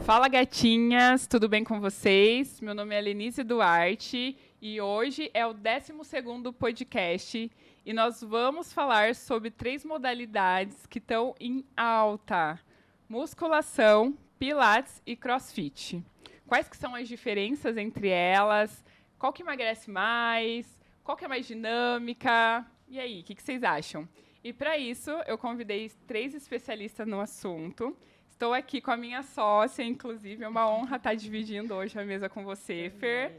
Fala, gatinhas, tudo bem com vocês? Meu nome é Lenise Duarte e hoje é o 12º podcast e nós vamos falar sobre 3 modalidades que estão em alta: musculação, pilates e crossfit. Quais que são as diferenças entre elas? Qual que emagrece mais? Qual que é mais dinâmica? E aí, o que vocês acham? E para isso, eu convidei 3 especialistas no assunto. Estou aqui com a minha sócia, inclusive, é uma honra estar dividindo hoje a mesa com você, Fer.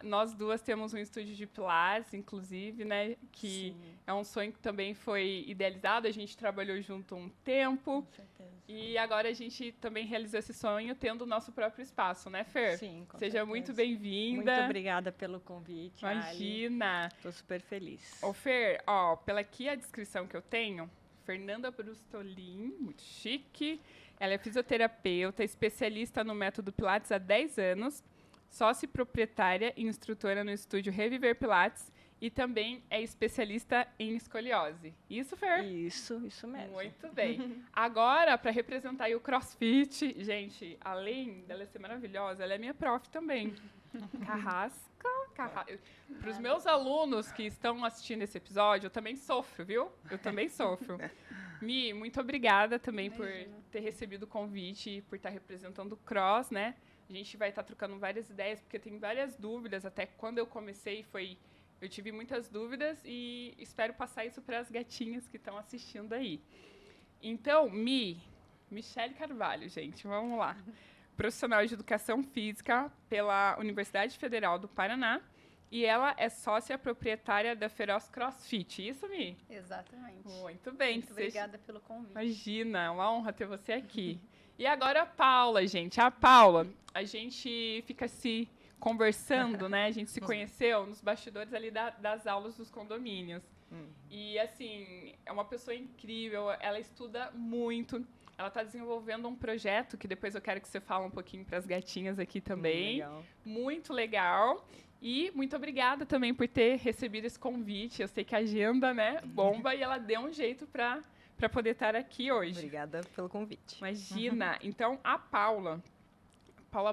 Nós duas temos um estúdio de Pilates, inclusive, né, que Sim. É um sonho que também foi idealizado, a gente trabalhou junto um tempo. Com certeza. E agora a gente também realizou esse sonho tendo o nosso próprio espaço, né, Fer? Sim, com Seja certeza. Muito bem-vinda. Muito obrigada pelo convite, Imagina. Estou super feliz. Ô, Fer, pela aqui a descrição que eu tenho, Fernanda Brustolin, muito chique. Ela é fisioterapeuta, especialista no método Pilates há 10 anos, sócia e proprietária e instrutora no estúdio Reviver Pilates e também é especialista em escoliose. Isso, Fer? Isso mesmo. Muito bem. Agora, para representar aí o CrossFit, gente, além dela ser maravilhosa, ela é minha prof também. Carrasca. Para os meus alunos que estão assistindo esse episódio, eu também sofro, viu? Eu também sofro. Mi, muito obrigada também por ter recebido o convite e por estar representando o Cross, né? A gente vai estar trocando várias ideias, porque tem várias dúvidas. Até quando eu comecei, eu tive muitas dúvidas e espero passar isso para as gatinhas que estão assistindo aí. Então, Michele Carvalho, gente, vamos lá. Profissional de Educação Física pela Universidade Federal do Paraná. E ela é sócia proprietária da Feroz CrossFit. Isso, Mi? Exatamente. Muito bem. Muito obrigada pelo convite. Imagina, é uma honra ter você aqui. E agora a Paula, gente. A Paula, a gente fica se conversando, né? A gente se conheceu nos bastidores ali das aulas dos condomínios. E, assim, é uma pessoa incrível. Ela estuda muito. Ela está desenvolvendo um projeto que depois eu quero que você fale um pouquinho para as gatinhas aqui também. Legal. Muito legal. E muito obrigada também por ter recebido esse convite. Eu sei que a agenda, né, bomba, e ela deu um jeito para poder estar aqui hoje. Obrigada pelo convite. Imagina. Então, a Paula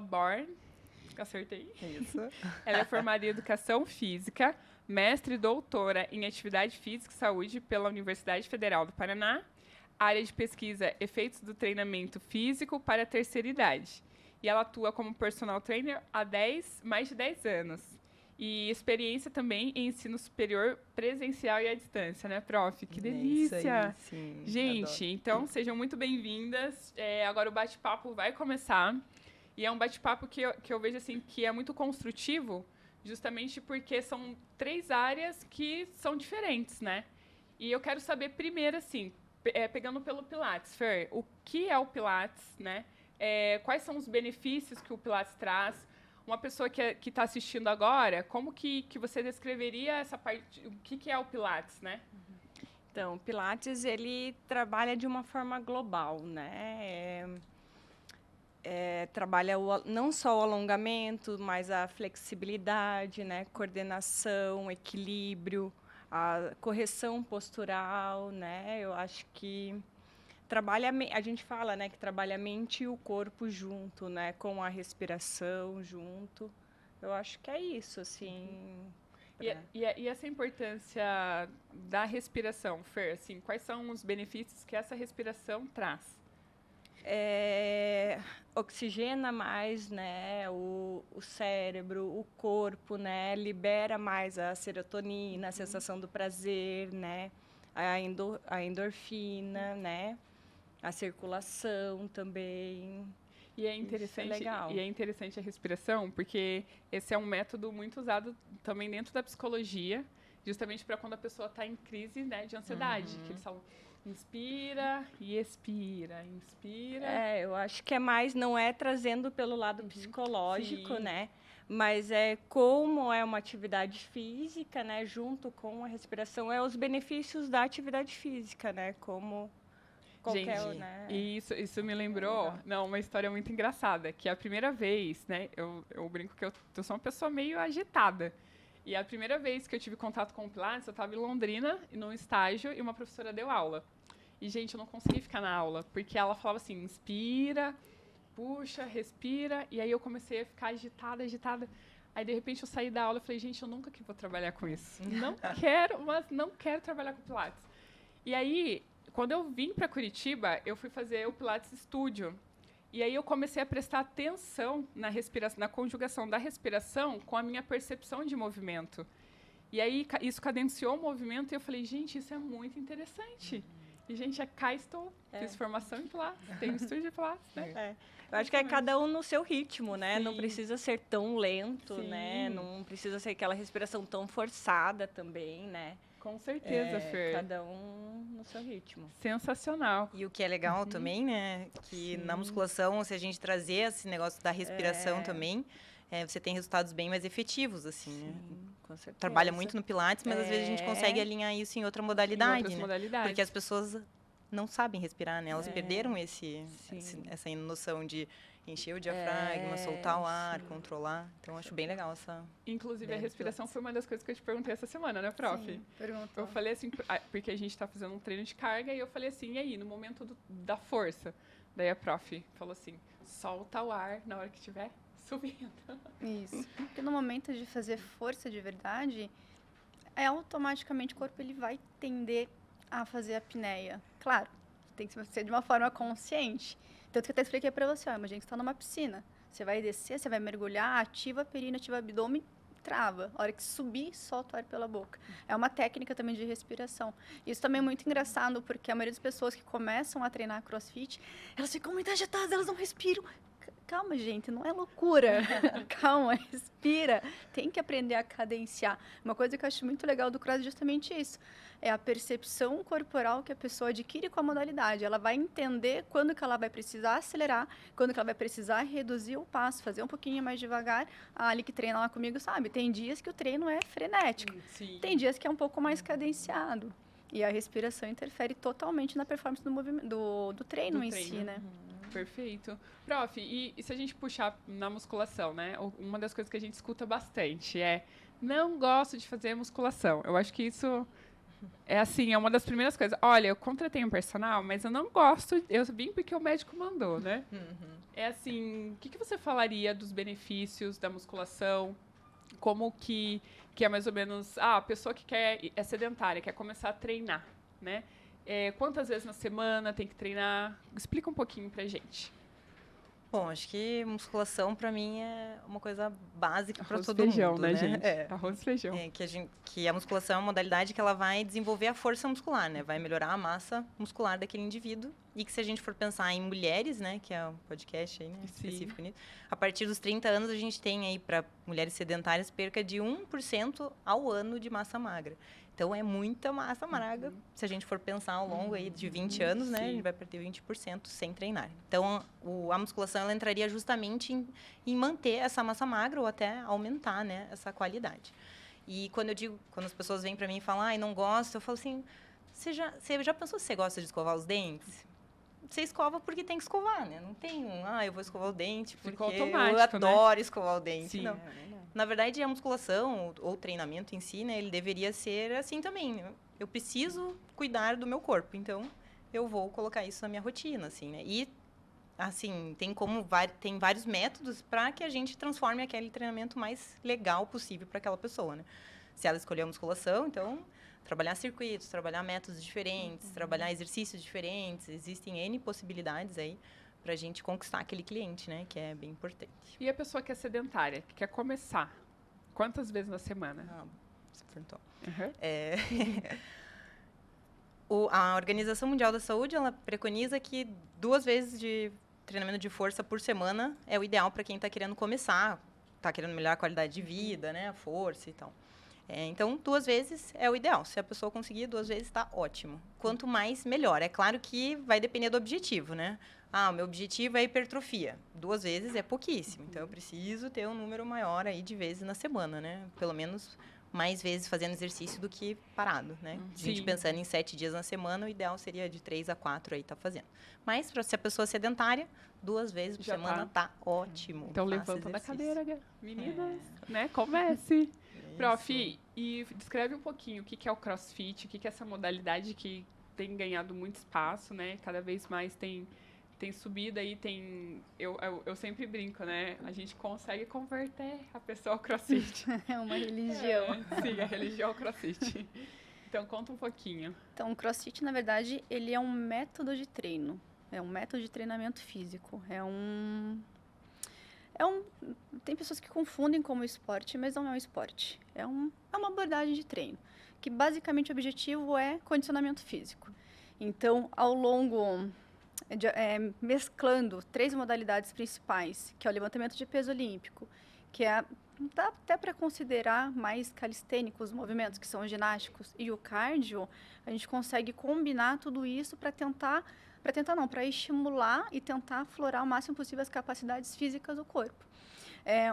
Born, acertei? Isso. Ela é formada em Educação Física, mestre e doutora em Atividade Física e Saúde pela Universidade Federal do Paraná. Área de pesquisa, efeitos do treinamento físico para a terceira idade. E ela atua como personal trainer há mais de 10 anos. E experiência também em ensino superior presencial e à distância, né, prof? Que delícia! Isso aí, sim, gente, adoro. Então sejam muito bem-vindas. Agora o bate-papo vai começar. E é um bate-papo que eu vejo assim, que é muito construtivo, justamente porque são 3 áreas que são diferentes, né? E eu quero saber primeiro, assim, pegando pelo Pilates, Fer, o que é o Pilates, né? Quais são os benefícios que o Pilates traz? Uma pessoa que está assistindo agora, como que você descreveria essa parte, o que é o Pilates, né? Então, o Pilates, ele trabalha de uma forma global, né? Trabalha não só o alongamento, mas a flexibilidade, né? Coordenação, equilíbrio, a correção postural, né? Eu acho que a gente fala, né, que trabalha a mente e o corpo junto, né, com a respiração junto. Eu acho que é isso, assim. E essa importância da respiração, Fer, assim, quais são os benefícios que essa respiração traz? Oxigena mais, né, o cérebro, o corpo, né, libera mais a serotonina, a sensação do prazer, né, a endorfina, né, a circulação também. E é interessante, Isso é legal. E é interessante a respiração, porque esse é um método muito usado também dentro da psicologia, justamente para quando a pessoa está em crise, né, de ansiedade, que eles falam inspira e expira, inspira. Eu acho que é mais, não é trazendo pelo lado psicológico, Sim. né? Mas como é uma atividade física, né? Junto com a respiração, os benefícios da atividade física, né? Como qualquer, gente, né? Isso me lembrou, uma história muito engraçada, que a primeira vez, né? Eu brinco que eu sou uma pessoa meio agitada. E a primeira vez que eu tive contato com o Pilates, eu estava em Londrina, num estágio, e uma professora deu aula. E, gente, eu não consegui ficar na aula, porque ela falava assim, inspira puxa, respira. E aí eu comecei a ficar agitada. Aí, de repente, eu saí da aula e falei, gente, eu nunca que vou trabalhar com isso. Não quero, mas não quero trabalhar com Pilates. E aí, quando eu vim para Curitiba, eu fui fazer o Pilates Studio. E aí eu comecei a prestar atenção na respiração, na conjugação da respiração com a minha percepção de movimento. E aí isso cadenciou o movimento e eu falei, gente, isso é muito interessante. E, gente, cá estou. Fiz formação em Pilates, tenho um estúdio de Pilates, né? Eu acho que é cada um no seu ritmo, né? Sim. Não precisa ser tão lento, Sim. né? Não precisa ser aquela respiração tão forçada também, né? Com certeza, Fer. Cada um no seu ritmo. Sensacional. E o que é legal também, né? Que na musculação, se a gente trazer esse negócio da respiração também, você tem resultados bem mais efetivos, assim, né? Com certeza. Trabalha muito no Pilates, mas às vezes a gente consegue alinhar isso em outra modalidade, Em outras modalidades. Porque as pessoas não sabem respirar, né? Elas perderam essa noção de encher o diafragma, soltar o ar, controlar. Então, acho bem legal essa... Inclusive, a respiração foi uma das coisas que eu te perguntei essa semana, né, prof? Sim, perguntou. Eu falei assim, porque a gente está fazendo um treino de carga, e eu falei assim, e aí, no momento da força? Daí a prof falou assim, solta o ar na hora que estiver subindo. Isso. Porque no momento de fazer força de verdade, automaticamente o corpo ele vai tender a fazer a apneia. Claro, tem que ser de uma forma consciente. Tanto que eu até expliquei para você, imagina que você está numa piscina. Você vai descer, você vai mergulhar, ativa a perina, ativa o abdômen, trava. A hora que subir, solta o ar pela boca. É uma técnica também de respiração. Isso também é muito engraçado, porque a maioria das pessoas que começam a treinar CrossFit, elas ficam muito agitadas, elas não respiram. Calma, gente, não é loucura. Calma, respira. Tem que aprender a cadenciar. Uma coisa que eu acho muito legal do cross é justamente isso. É a percepção corporal que a pessoa adquire com a modalidade. Ela vai entender quando que ela vai precisar acelerar, quando que ela vai precisar reduzir o passo, fazer um pouquinho mais devagar. A Ali que treina lá comigo sabe, tem dias que o treino é frenético. Sim. Tem dias que é um pouco mais cadenciado. E a respiração interfere totalmente na performance do movimento, do treino em si, né? Perfeito. Prof, e se a gente puxar na musculação, né? Uma das coisas que a gente escuta bastante é não gosto de fazer musculação. Eu acho que isso é assim, é uma das primeiras coisas. Olha, eu contratei um personal, mas eu não gosto, eu vim porque o médico mandou, né? É assim, o que você falaria dos benefícios da musculação? Como que é mais ou menos, a pessoa que é sedentária, quer começar a treinar, né? Quantas vezes na semana tem que treinar? Explica um pouquinho pra gente. Bom, acho que musculação para mim é uma coisa básica para todo feijão, mundo, né, gente? Arroz e feijão. Que a musculação é uma modalidade que ela vai desenvolver a força muscular, né? Vai melhorar a massa muscular daquele indivíduo. E que se a gente for pensar em mulheres, né, que é o podcast aí, né, específico nisso, a partir dos 30 anos a gente tem aí para mulheres sedentárias perca de 1% ao ano de massa magra. Então, é muita massa magra. Se a gente for pensar ao longo aí de 20 anos, né, a gente vai perder 20% sem treinar. Então, a musculação ela entraria justamente em manter essa massa magra ou até aumentar, né, essa qualidade. E quando as pessoas vêm para mim e falam, ai, não gosto, eu falo assim, você já pensou se você gosta de escovar os dentes? Você escova porque tem que escovar, né? Não tem eu vou escovar o dente porque eu adoro escovar o dente. Sim. Não. Na verdade, a musculação ou o treinamento em si, né, ele deveria ser assim também. Eu preciso cuidar do meu corpo, então eu vou colocar isso na minha rotina, assim, né? E, assim, tem vários métodos para que a gente transforme aquele treinamento mais legal possível para aquela pessoa, né? Se ela escolher a musculação, então, trabalhar circuitos, trabalhar métodos diferentes, trabalhar exercícios diferentes, existem N possibilidades aí para a gente conquistar aquele cliente, né? Que é bem importante. E a pessoa que é sedentária, que quer começar, quantas vezes na semana? Você perguntou. Uhum. A Organização Mundial da Saúde, ela preconiza que 2 vezes de treinamento de força por semana é o ideal para quem está querendo começar, está querendo melhorar a qualidade de vida, né? A força e tal. Então, 2 vezes é o ideal. Se a pessoa conseguir 2 vezes, está ótimo. Quanto mais, melhor. É claro que vai depender do objetivo, né? O meu objetivo é hipertrofia. 2 vezes é pouquíssimo. Então, eu preciso ter um número maior aí de vezes na semana, né? Pelo menos mais vezes fazendo exercício do que parado, né? A gente pensando em 7 dias na semana, o ideal seria de 3 a 4 aí tá fazendo. Mas, se a pessoa é sedentária, 2 vezes por semana tá ótimo. Então, levanta da cadeira, meninas, né? Comece. Prof, e descreve um pouquinho o que é o CrossFit, o que é essa modalidade que tem ganhado muito espaço, né? Cada vez mais tem tem subida aí, tem... Eu sempre brinco, né? A gente consegue converter a pessoa ao crossfit. É uma religião. Sim, a religião ao crossfit. Então, conta um pouquinho. Então, o CrossFit, na verdade, ele é um método de treino. É um método de treinamento físico. Tem pessoas que confundem como esporte, mas não é um esporte. É uma abordagem de treino, que basicamente o objetivo é condicionamento físico. Então, ao longo, mesclando 3 modalidades principais, que é o levantamento de peso olímpico, que dá até para considerar mais calistênicos os movimentos, que são ginásticos, e o cardio, a gente consegue combinar tudo isso para estimular e tentar aflorar o máximo possível as capacidades físicas do corpo.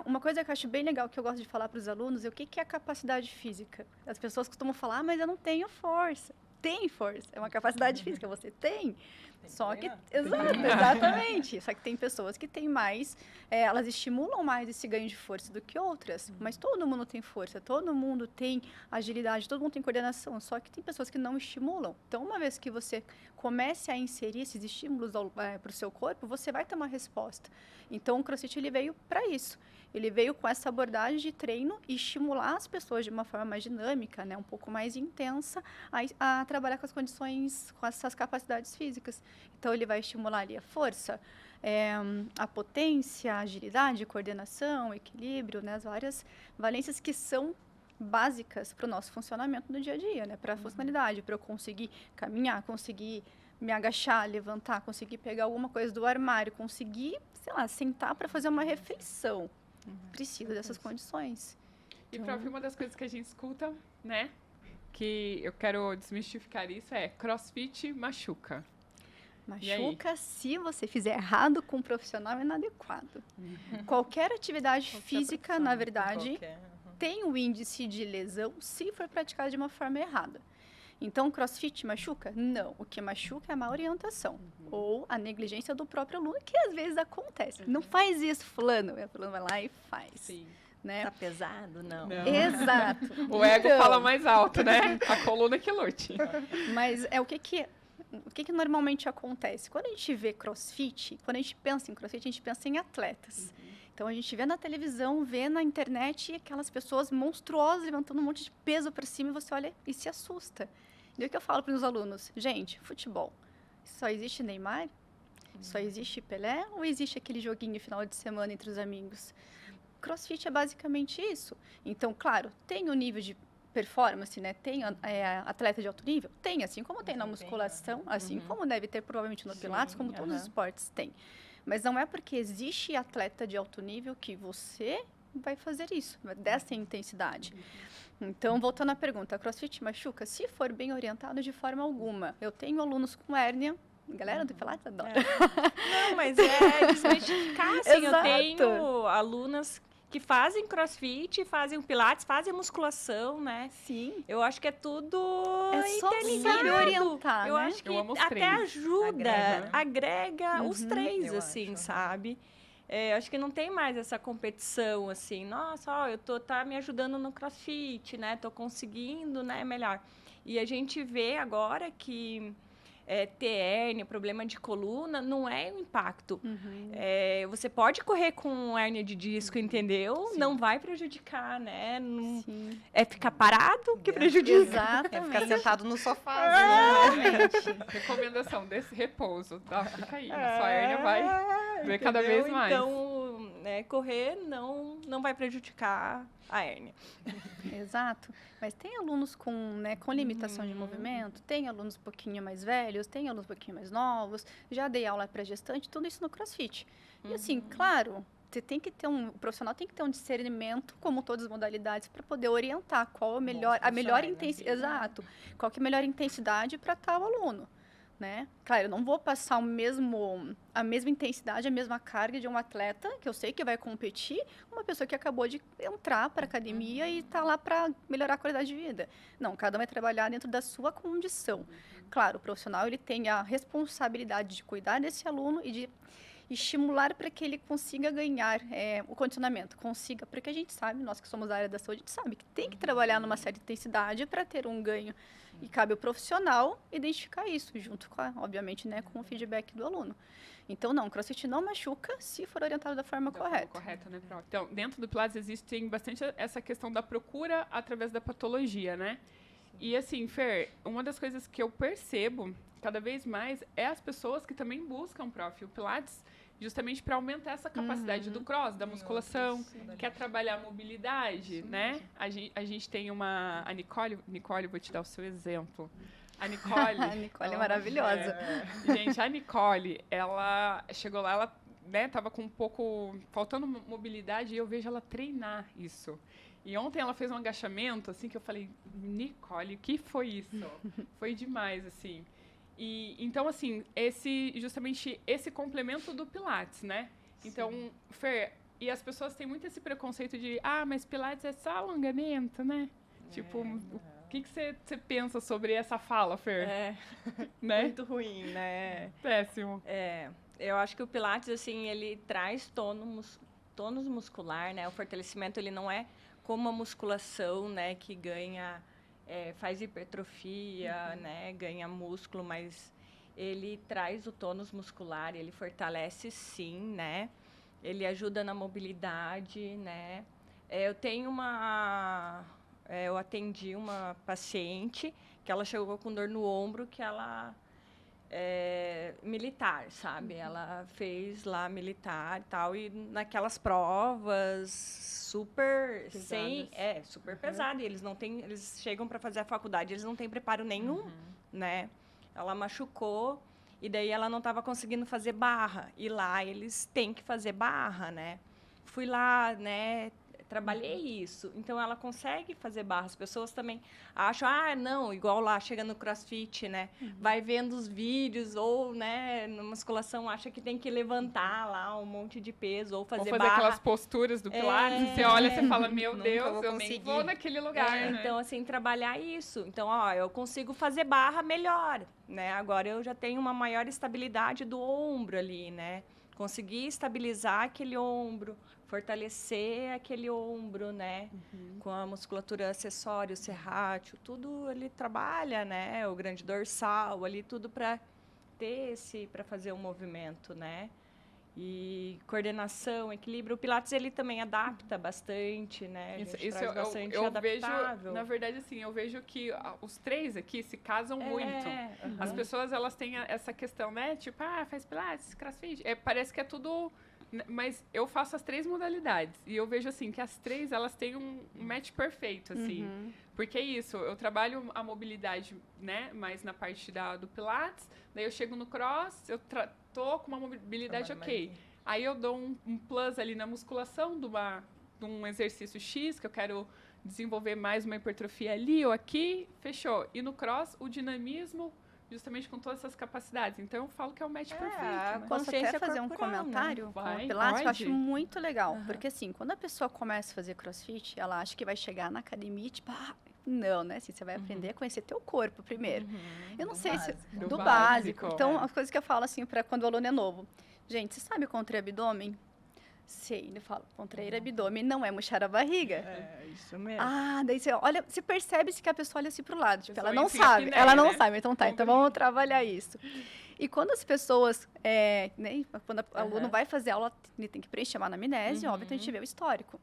Uma coisa que eu acho bem legal, que eu gosto de falar para os alunos, é o que é a capacidade física. As pessoas costumam falar, mas eu não tenho força. Tem força, é uma capacidade física, você tem. Só que, exatamente. Só que tem pessoas que têm mais, elas estimulam mais esse ganho de força do que outras. Mas todo mundo tem força, todo mundo tem agilidade, todo mundo tem coordenação. Só que tem pessoas que não estimulam. Então, uma vez que você comece a inserir esses estímulos para o seu corpo, você vai ter uma resposta. Então, o CrossFit ele veio para isso. Ele veio com essa abordagem de treino e estimular as pessoas de uma forma mais dinâmica, né, um pouco mais intensa, a trabalhar com as condições, com essas capacidades físicas. Então, ele vai estimular ali a força, a potência, a agilidade, coordenação, equilíbrio, né, as várias valências que são básicas para o nosso funcionamento no dia a dia, né, para a funcionalidade, para eu conseguir caminhar, conseguir me agachar, levantar, conseguir pegar alguma coisa do armário, conseguir, sei lá, sentar para fazer uma refeição. Precisa dessas condições. E, Prof, uma das coisas que a gente escuta, né, que eu quero desmistificar isso, é CrossFit machuca. Machuca se você fizer errado com um profissional inadequado. Qualquer atividade física, na verdade, tem o índice de lesão se for praticada de uma forma errada. Então, CrossFit machuca? Não. O que machuca é a má orientação. Ou a negligência do próprio aluno, que às vezes acontece. Não faz isso, fulano. O fulano vai lá e faz. Sim. Né? Tá pesado? Não. Exato. O ego fala mais alto, né? A coluna que lute. Mas o que normalmente acontece? Quando a gente vê CrossFit, quando a gente pensa em CrossFit, a gente pensa em atletas. Então, a gente vê na televisão, vê na internet aquelas pessoas monstruosas levantando um monte de peso para cima e você olha e se assusta. E o que eu falo para os alunos? Gente, futebol, só existe Neymar? Só existe Pelé? Ou existe aquele joguinho final de semana entre os amigos? CrossFit é basicamente isso. Então, claro, tem o nível de performance, né? Tem atleta de alto nível? Tem, assim como tem na musculação, assim como deve ter provavelmente no Pilates, como todos os esportes têm. Mas não é porque existe atleta de alto nível que você vai fazer isso, dessa intensidade. Então, voltando à pergunta, a CrossFit machuca? Se for bem orientado, de forma alguma. Eu tenho alunos com hérnia. Galera do Pilates adora. Não, mas desmistificar, assim, eu tenho alunas que fazem CrossFit, fazem o Pilates, fazem a musculação, né? Sim. Eu acho que é tudo só saber orientar, eu acho que até ajuda, agrega os três, eu assim, acho. sabe? Acho que não tem mais essa competição, assim, nossa, ó, tá me ajudando no CrossFit, né? Tô conseguindo, né, melhor. E a gente vê agora que ter hérnia, problema de coluna, não é um impacto. Você pode correr com hérnia de disco, entendeu? Sim. Não vai prejudicar, né? Não, ficar parado que prejudica. Exatamente. É ficar sentado no sofá. Exatamente. Recomendação desse repouso, tá? Fica aí, sua hérnia vai ver cada vez mais. Então, correr não vai prejudicar a hérnia. Exato. Mas tem alunos com limitação de movimento, tem alunos um pouquinho mais velhos, tem alunos um pouquinho mais novos. Já dei aula para gestante, tudo isso no CrossFit. E assim, claro, você tem que ter o profissional tem que ter um discernimento, como todas as modalidades, para poder orientar qual a melhor intensidade. Exato. Qual que é a melhor intensidade para tal aluno. Né? Claro, eu não vou passar a mesma intensidade, a mesma carga de um atleta, que eu sei que vai competir, uma pessoa que acabou de entrar para a academia e está lá para melhorar a qualidade de vida. Não, cada um vai trabalhar dentro da sua condição. Claro, o profissional ele tem a responsabilidade de cuidar desse aluno e estimular para que ele consiga ganhar o condicionamento, porque a gente sabe, nós que somos da área da saúde, a gente sabe que tem que trabalhar numa certa intensidade para ter um ganho. E cabe ao profissional identificar isso, junto com, obviamente, né, com o feedback do aluno. Então, não, o CrossFit não machuca se for orientado da forma correta. Correta, né, Pro? Então, dentro do Pilates existe bastante essa questão da procura através da patologia, né? E assim, Fer, uma das coisas que eu percebo cada vez mais é as pessoas que também buscam, prof, o Pilates justamente para aumentar essa capacidade do cross, da musculação, quer trabalhar a mobilidade, né? A gente tem a Nicole, vou te dar o seu exemplo. A Nicole... A Nicole é maravilhosa. Gente, a Nicole, ela chegou lá, ela, né, tava com um pouco... faltando mobilidade, e eu vejo ela treinar isso. E ontem ela fez um agachamento, assim, que eu falei, Nicole, o que foi isso? Foi demais, assim. E, então, assim, justamente esse complemento do Pilates, né? Então, Fer, e as pessoas têm muito esse preconceito de, mas Pilates é só alongamento, né? Tipo, o que você pensa sobre essa fala, Fer? Né? Muito ruim, né? Péssimo. Eu acho que o Pilates, assim, ele traz tônus muscular, né? O fortalecimento, ele não é como a musculação, né? Que ganha... faz hipertrofia, né, ganha músculo, mas ele traz o tônus muscular, ele fortalece sim, né, ele ajuda na mobilidade, né. Eu atendi uma paciente que ela chegou com dor no ombro, que ela militar, sabe? Ela fez lá militar e tal, e naquelas provas super pesadas. super pesado, e eles chegam para fazer a faculdade, eles não têm preparo nenhum, né? Ela machucou e daí ela não estava conseguindo fazer barra, e lá eles têm que fazer barra, né? Fui lá, né, trabalhei isso. Então, ela consegue fazer barra. As pessoas também acham, não, igual lá, chega no CrossFit, né? Vai vendo os vídeos, ou, né, na musculação, acha que tem que levantar lá um monte de peso, ou fazer barra. aquelas posturas do Pilates, você olha e você fala, meu Deus, eu nem vou naquele lugar, né? Então, assim, trabalhar isso. Então, eu consigo fazer barra melhor, né? Agora, eu já tenho uma maior estabilidade do ombro ali, né? Conseguir estabilizar aquele ombro, fortalecer aquele ombro, né? Com a musculatura acessória, o serrátil, tudo ele trabalha, né? O grande dorsal, ali tudo para para fazer o movimento, né? E coordenação, equilíbrio. O Pilates, ele também adapta bastante, né? Isso eu vejo, na verdade, assim, eu vejo que os três aqui se casam muito. As pessoas, elas têm essa questão, né? Tipo, faz Pilates, CrossFit. Parece que é tudo... Mas eu faço as três modalidades. E eu vejo, assim, que as três, elas têm um match perfeito, assim. Porque é isso, eu trabalho a mobilidade, né? Mais na parte do Pilates. Daí eu chego no Cross, eu tô com uma mobilidade ok. Aí eu dou um plus ali na musculação de um exercício X, que eu quero desenvolver mais uma hipertrofia ali ou aqui, fechou. E no Cross, o dinamismo... justamente com todas essas capacidades. Então, eu falo que é o match perfeito. Né? Posso até fazer um comentário com o Pilates? Eu acho muito legal. Porque, assim, quando a pessoa começa a fazer CrossFit, ela acha que vai chegar na academia e, tipo, não, né? Assim, você vai aprender a conhecer teu corpo primeiro. Eu não sei se... Do básico. Então, as coisas que eu falo, assim, para quando o aluno é novo. Gente, você sabe contrair abdômen? Sei, ele fala, contrair abdômen não é murchar a barriga. Isso mesmo. Daí você olha, você percebe-se que a pessoa olha assim pro lado. Tipo, ela não sabe, ela não sabe. Então então vamos trabalhar isso. E quando as pessoas, né, quando o aluno vai fazer aula, ele tem que preencher uma anamnese, óbvio, então a gente vê o histórico.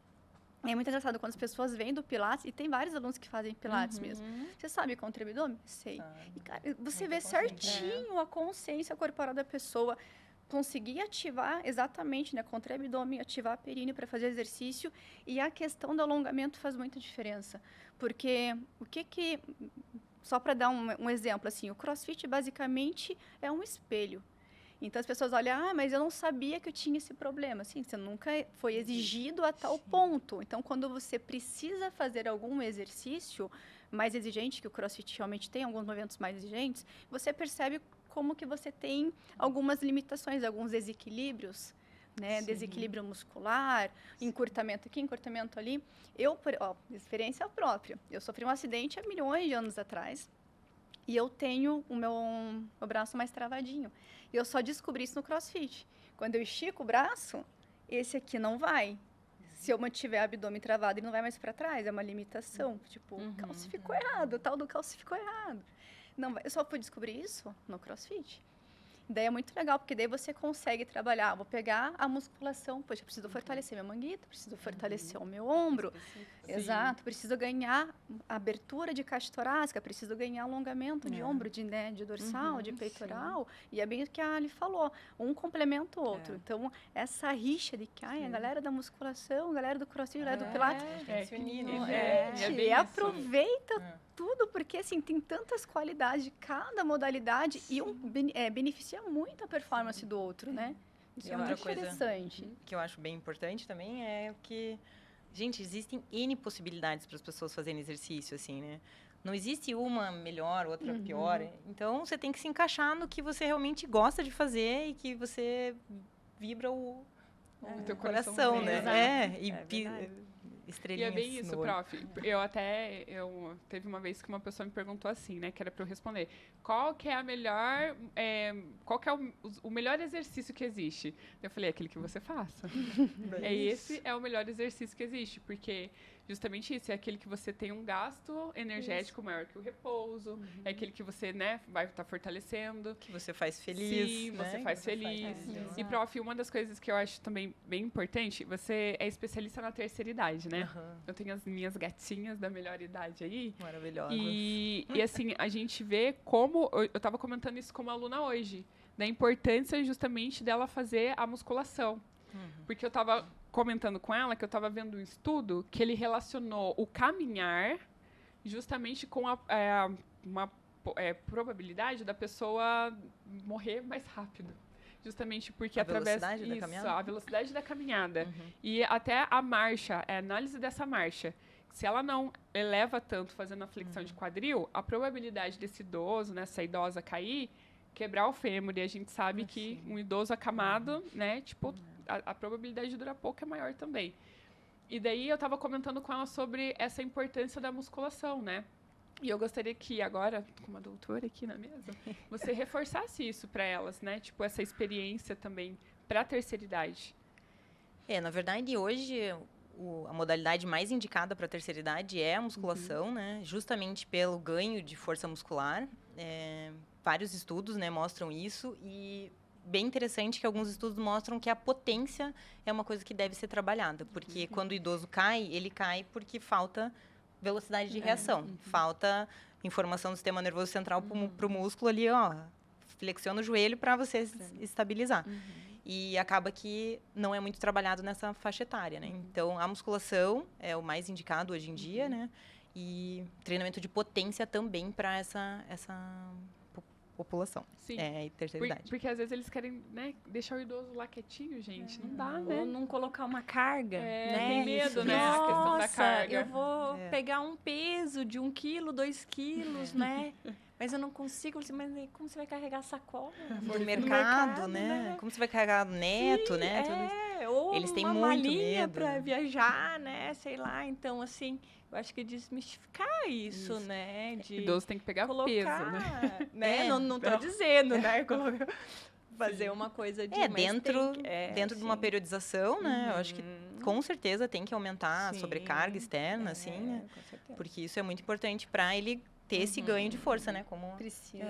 É muito engraçado quando as pessoas vêm do Pilates, e tem vários alunos que fazem Pilates mesmo. Você sabe contrair abdômen? Sei. E, cara, você vê certinho a consciência corporal da pessoa, conseguir ativar exatamente, né, contrair abdômen, ativar a períneo para fazer exercício, e a questão do alongamento faz muita diferença, porque só para dar um exemplo, assim, o CrossFit basicamente é um espelho. Então as pessoas olham, mas eu não sabia que eu tinha esse problema. Assim, você nunca foi exigido a tal ponto. Então, quando você precisa fazer algum exercício mais exigente, que o CrossFit realmente tem alguns movimentos mais exigentes, você percebe como que você tem algumas limitações, alguns desequilíbrios, né? Desequilíbrio muscular, encurtamento aqui, encurtamento ali. Experiência própria. Eu sofri um acidente há milhões de anos atrás. e eu tenho o meu braço mais travadinho. E eu só descobri isso no CrossFit. Quando eu estico o braço, esse aqui não vai. Se eu mantiver o abdômen travado, ele não vai mais para trás. É uma limitação. Tipo, o calço ficou errado, o tal do calço ficou errado. Não, eu só fui descobrir isso no CrossFit. Daí é muito legal, porque daí você consegue trabalhar. Vou pegar a musculação. Poxa, eu preciso fortalecer minha manguita, preciso fortalecer o meu ombro. Exato, preciso ganhar abertura de caixa torácica, preciso ganhar alongamento de ombro, de dorsal, de peitoral. E é bem o que a Ali falou, um complementa o outro. Então, essa rixa de que a galera da musculação, a galera do crossfit, a galera do pilates, se unir, e aproveita tudo, porque assim, tem tantas qualidades de cada modalidade e beneficia muito a performance do outro, né? Isso é muito interessante. Que eu acho bem importante também é que, gente, existem N possibilidades para as pessoas fazerem exercício, assim, né? Não existe uma melhor, outra pior. Então, você tem que se encaixar no que você realmente gosta de fazer e que você vibra o teu coração, né? E é bem isso, prof. Teve uma vez que uma pessoa me perguntou assim, né, que era para eu responder, qual que é o melhor exercício que existe? Eu falei, aquele que você faça. Esse é o melhor exercício que existe, porque justamente isso, é aquele que você tem um gasto energético maior que o repouso, é aquele que você, né, vai estar fortalecendo. Que você faz feliz. Sim, né? você faz feliz. E, prof, uma das coisas que eu acho também bem importante, você é especialista na terceira idade, né? Eu tenho as minhas gatinhas da melhor idade aí. Maravilhosas. E assim, a gente vê como... Eu estava comentando isso como aluna hoje, da importância justamente dela fazer a musculação. Porque eu estava comentando com ela que eu estava vendo um estudo que ele relacionou o caminhar justamente com uma probabilidade da pessoa morrer mais rápido. Justamente porque através da caminhada? A velocidade da caminhada. E até a marcha, a análise dessa marcha. Se ela não eleva tanto fazendo a flexão de quadril, a probabilidade desse idoso, nessa idosa cair, quebrar o fêmur. E a gente sabe que um idoso acamado, né, tipo, a probabilidade de durar pouco é maior também. E daí eu estava comentando com ela sobre essa importância da musculação, né? E eu gostaria que agora, com uma doutora aqui na mesa, você reforçasse isso para elas, né? Tipo, essa experiência também para a terceira idade. Na verdade, hoje, a modalidade mais indicada para a terceira idade é a musculação, né? Justamente pelo ganho de força muscular. Vários estudos, né, mostram isso e bem interessante que alguns estudos mostram que a potência é uma coisa que deve ser trabalhada, porque quando o idoso cai, ele cai porque falta velocidade de reação, falta informação do sistema nervoso central para o músculo ali, flexiona o joelho para você estabilizar. E acaba que não é muito trabalhado nessa faixa etária, né? Então, a musculação é o mais indicado hoje em dia, né? E treinamento de potência também para essa população. Sim. E terceira idade. Porque às vezes eles querem, né, deixar o idoso lá quietinho, gente. Não dá, né? Ou não colocar uma carga, né? Tem medo, né? Nossa, A questão da carga. Eu vou pegar um peso de 1 quilo, 2 quilos, né? Mas eu não consigo. Mas como você vai carregar sacola? No mercado, né? Como você vai carregar neto, Sim, né? Ou eles têm uma muito malinha medo para viajar, né? Sei lá. Então, assim, eu acho que desmistificar isso. Né? O idoso tem que pegar colocar, peso, né? Não tô dizendo, né? Fazer uma coisa de... dentro de uma periodização, né? Eu acho que com certeza tem que aumentar a sobrecarga externa, assim, né? Porque isso é muito importante para ele ter esse ganho de força, né? Como precisa.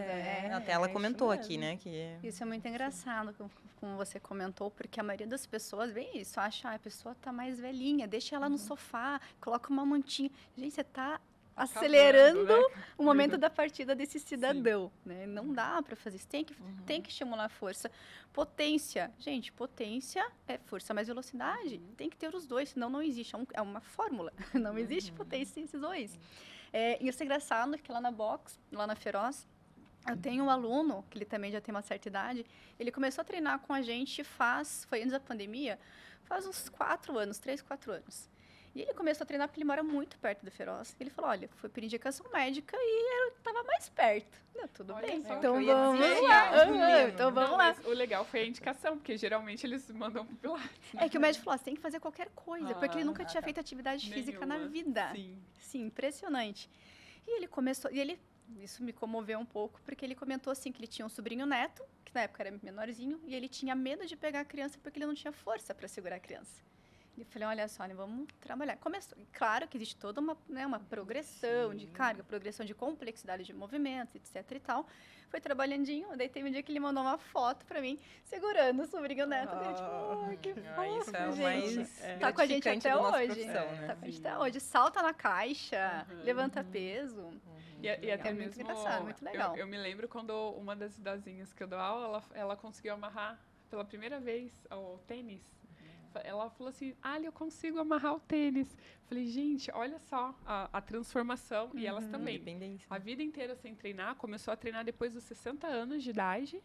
até ela comentou aqui, né? Que isso é muito engraçado, como você comentou, porque a maioria das pessoas vê isso, acha a pessoa tá mais velhinha, deixa ela no sofá, coloca uma mantinha. Gente, você tá acelerando, né, o momento da partida desse cidadão, né? Não dá para fazer isso, tem que estimular a força. Potência, gente, potência é força mais velocidade, tem que ter os dois, senão não existe, é uma fórmula, não existe potência sem esses dois. E isso é engraçado, que lá na box, lá na Feroz, eu tenho um aluno, que ele também já tem uma certa idade, ele começou a treinar com a gente foi antes da pandemia, faz uns 3, 4 anos. E ele começou a treinar porque ele mora muito perto da Feroz. Ele falou, olha, foi por indicação médica e eu estava mais perto. Tudo bem, então vamos lá. Então vamos lá. O legal foi a indicação, porque geralmente eles mandam pro Pilates. É que o médico falou, você tem que fazer qualquer coisa, porque ele nunca tinha feito atividade física na vida. Sim. Sim, impressionante. E ele começou, e ele isso me comoveu um pouco, porque ele comentou assim que ele tinha um sobrinho neto, que na época era menorzinho, e ele tinha medo de pegar a criança porque ele não tinha força para segurar a criança. E eu falei, olha só, né, vamos trabalhar. Começou, claro que existe toda uma, né, uma progressão de carga, progressão de complexidade de movimentos, etc e tal. Foi trabalhandinho, daí teve um dia que ele mandou uma foto pra mim, segurando o sobrinho neto. Daí, tipo, que fofo, isso é o gente. mais Tá com a gente gratificante até da nossa hoje. profissão, né? Tá com a gente até hoje. Salta na caixa, levanta peso. E até É muito mesmo, engraçado, muito legal. Eu me lembro quando uma das idosinhas que eu dou aula, ela conseguiu amarrar pela primeira vez o tênis. Ela falou assim, eu consigo amarrar o tênis. Falei, gente, olha só a transformação. E elas também. Independência. A vida inteira sem treinar, começou a treinar depois dos 60 anos de idade.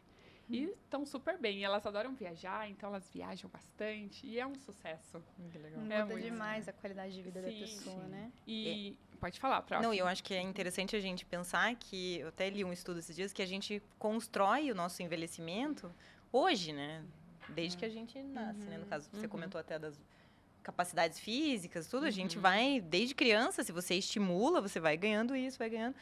E estão super bem. E elas adoram viajar, então elas viajam bastante. E é um sucesso. Que legal. Muda muito demais a qualidade de vida da Sim, pessoa, né? E pode falar, Prof. Não, e eu acho que é interessante a gente pensar que, eu até li um estudo esses dias, que a gente constrói o nosso envelhecimento hoje, né? Desde que a gente nasce, né? No caso, você comentou até das capacidades físicas, tudo, a gente vai, desde criança, se você estimula, você vai ganhando isso, vai ganhando.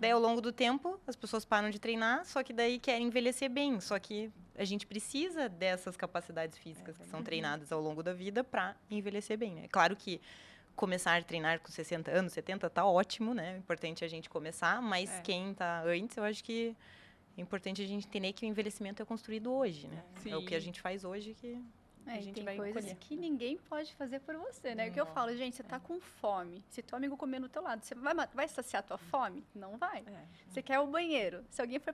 Daí, ao longo do tempo, as pessoas param de treinar, só que daí querem envelhecer bem. Só que a gente precisa dessas capacidades físicas que são treinadas ao longo da vida para envelhecer bem, né? Claro que começar a treinar com 60 anos, 70, tá ótimo, né? O importante é a gente começar, mas quem tá antes, eu acho que é importante a gente entender que o envelhecimento é construído hoje, né? Sim. É o que a gente faz hoje que a E gente tem vai coisas colher. que ninguém pode fazer por você, né? O que eu falo, gente, você tá com fome. Se teu amigo comer no teu lado, você vai saciar tua fome? Não vai. Você quer o banheiro. Se alguém for...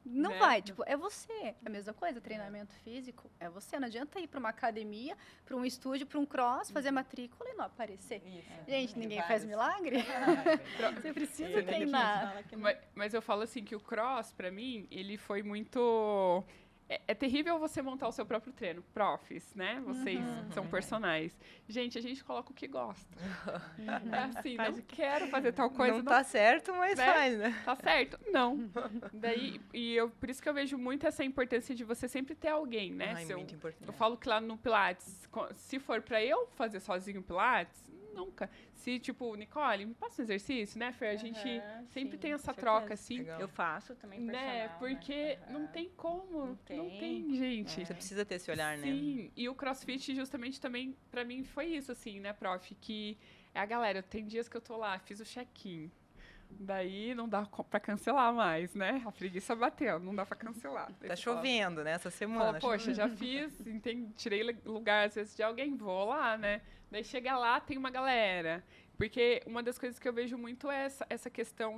Não Né? vai, tipo, é você. É a mesma coisa, treinamento físico, é você. Não adianta ir para uma academia, para um estúdio, para um cross, fazer matrícula e não aparecer. Gente, ninguém faz milagre. Você precisa treinar. Mas eu falo assim que o cross, pra mim, ele foi muito... É terrível você montar o seu próprio treino. Profs, né? Vocês são personagens. Gente, a gente coloca o que gosta. É assim, não quero fazer tal coisa. Não tá certo, mas né? faz, né? Tá certo? Não. Daí, por isso que eu vejo muito essa importância de você sempre ter alguém, né? Ai, muito importante. Eu falo que lá no Pilates, se for pra eu fazer sozinho Pilates, nunca. Se, tipo, Nicole, me passa um exercício, né, Fer? A gente sempre tem essa troca, assim. Legal. Eu faço também personal, Né? Porque não tem como. Não tem, gente. Você precisa ter esse olhar, né? Sim, e o CrossFit justamente também, pra mim, foi isso, assim, né, Prof? Que a galera, tem dias que eu tô lá, fiz o check-in. Daí não dá pra cancelar mais, né? A preguiça bateu, não dá pra cancelar. Daí Tá você fala, chovendo, né? Essa semana. poxa, já fiz, tirei lugar às vezes de alguém, vou lá, né? Daí chega lá, tem uma galera. Porque uma das coisas que eu vejo muito é essa questão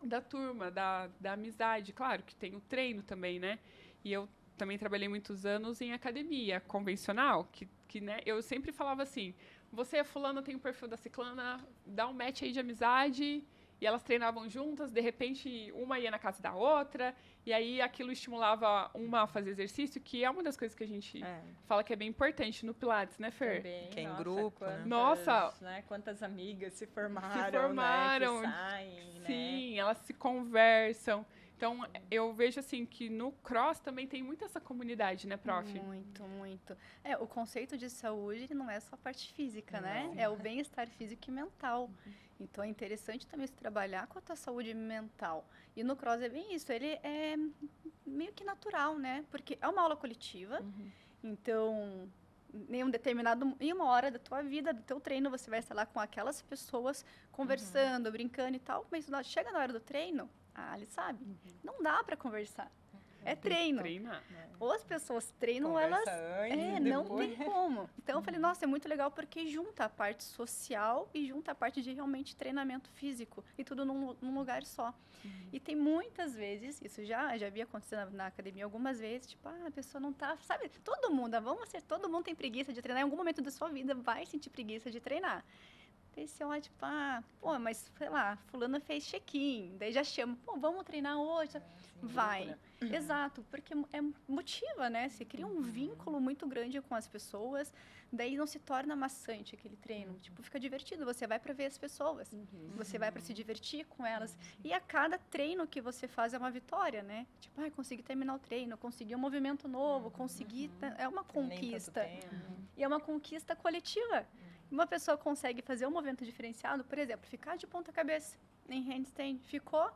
da turma, da amizade. Claro que tem o treino também, né? E eu também trabalhei muitos anos em academia convencional, que né, eu sempre falava assim, você é fulana, tem o perfil da ciclana, dá um match aí de amizade, e elas treinavam juntas, de repente uma ia na casa da outra, e aí aquilo estimulava uma a fazer exercício, que é uma das coisas que a gente fala que é bem importante no Pilates, né, Fer? Também, Que é em nossa, grupo, né? Nossa! Né, quantas amigas se formaram, né, que saem, sim, elas se conversam. Então, eu vejo assim que no cross também tem muito essa comunidade, né, Prof? Muito, muito. O conceito de saúde ele não é só a parte física, né? É o bem-estar físico e mental. Então, é interessante também se trabalhar com a tua saúde mental. E no cross é bem isso, ele é meio que natural, né? Porque é uma aula coletiva, então... em uma hora da tua vida, do teu treino, você vai estar lá com aquelas pessoas conversando, brincando e tal, mas chega na hora do treino, a Ali sabe, não dá para conversar. É treino. Treinar. Ou as pessoas treinam, Conversa elas... antes, não depois. tem como. Então, eu falei, nossa, é muito legal porque junta a parte social e junta a parte de realmente treinamento físico. E tudo num lugar só. E tem muitas vezes, isso já havia acontecido na academia algumas vezes, tipo, a pessoa não tá... Sabe, todo mundo tem preguiça de treinar. Em algum momento da sua vida vai sentir preguiça de treinar. Daí você olha, tipo, mas, sei lá, fulana fez check-in. Daí já chama, vamos treinar hoje. Vai. Exato, porque motiva, né? Você cria um vínculo muito grande com as pessoas, daí não se torna maçante aquele treino. Tipo, fica divertido, você vai para ver as pessoas, você vai para se divertir com elas. E a cada treino que você faz é uma vitória, né? Tipo, consegui terminar o treino, consegui um movimento novo, consegui... É uma conquista. E é uma conquista coletiva. Uma pessoa consegue fazer um movimento diferenciado, por exemplo, ficar de ponta cabeça. em handstand. Ficou...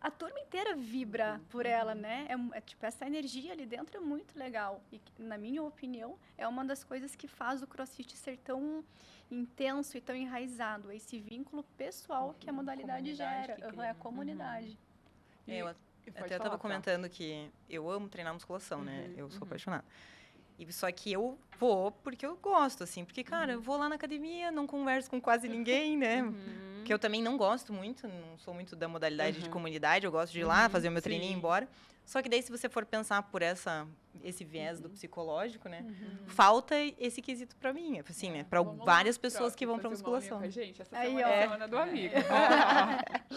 A turma inteira vibra por ela, né? Tipo, essa energia ali dentro é muito legal. E, na minha opinião, é uma das coisas que faz o CrossFit ser tão intenso e tão enraizado. Esse vínculo pessoal que a modalidade gera. É a comunidade. Eu até estava comentando que eu amo treinar musculação, né? Eu sou apaixonada. Só que eu vou porque eu gosto, assim. Porque, cara, eu vou lá na academia, não converso com quase ninguém, né? Que eu também não gosto muito, não sou muito da modalidade de comunidade. Eu gosto de ir lá, fazer o meu treininho e ir embora. Só que daí, se você for pensar por esse viés do psicológico, né? Falta esse quesito pra mim, assim, né? Pra várias pessoas que vão pra musculação. Gente, essa semana é a semana do amigo.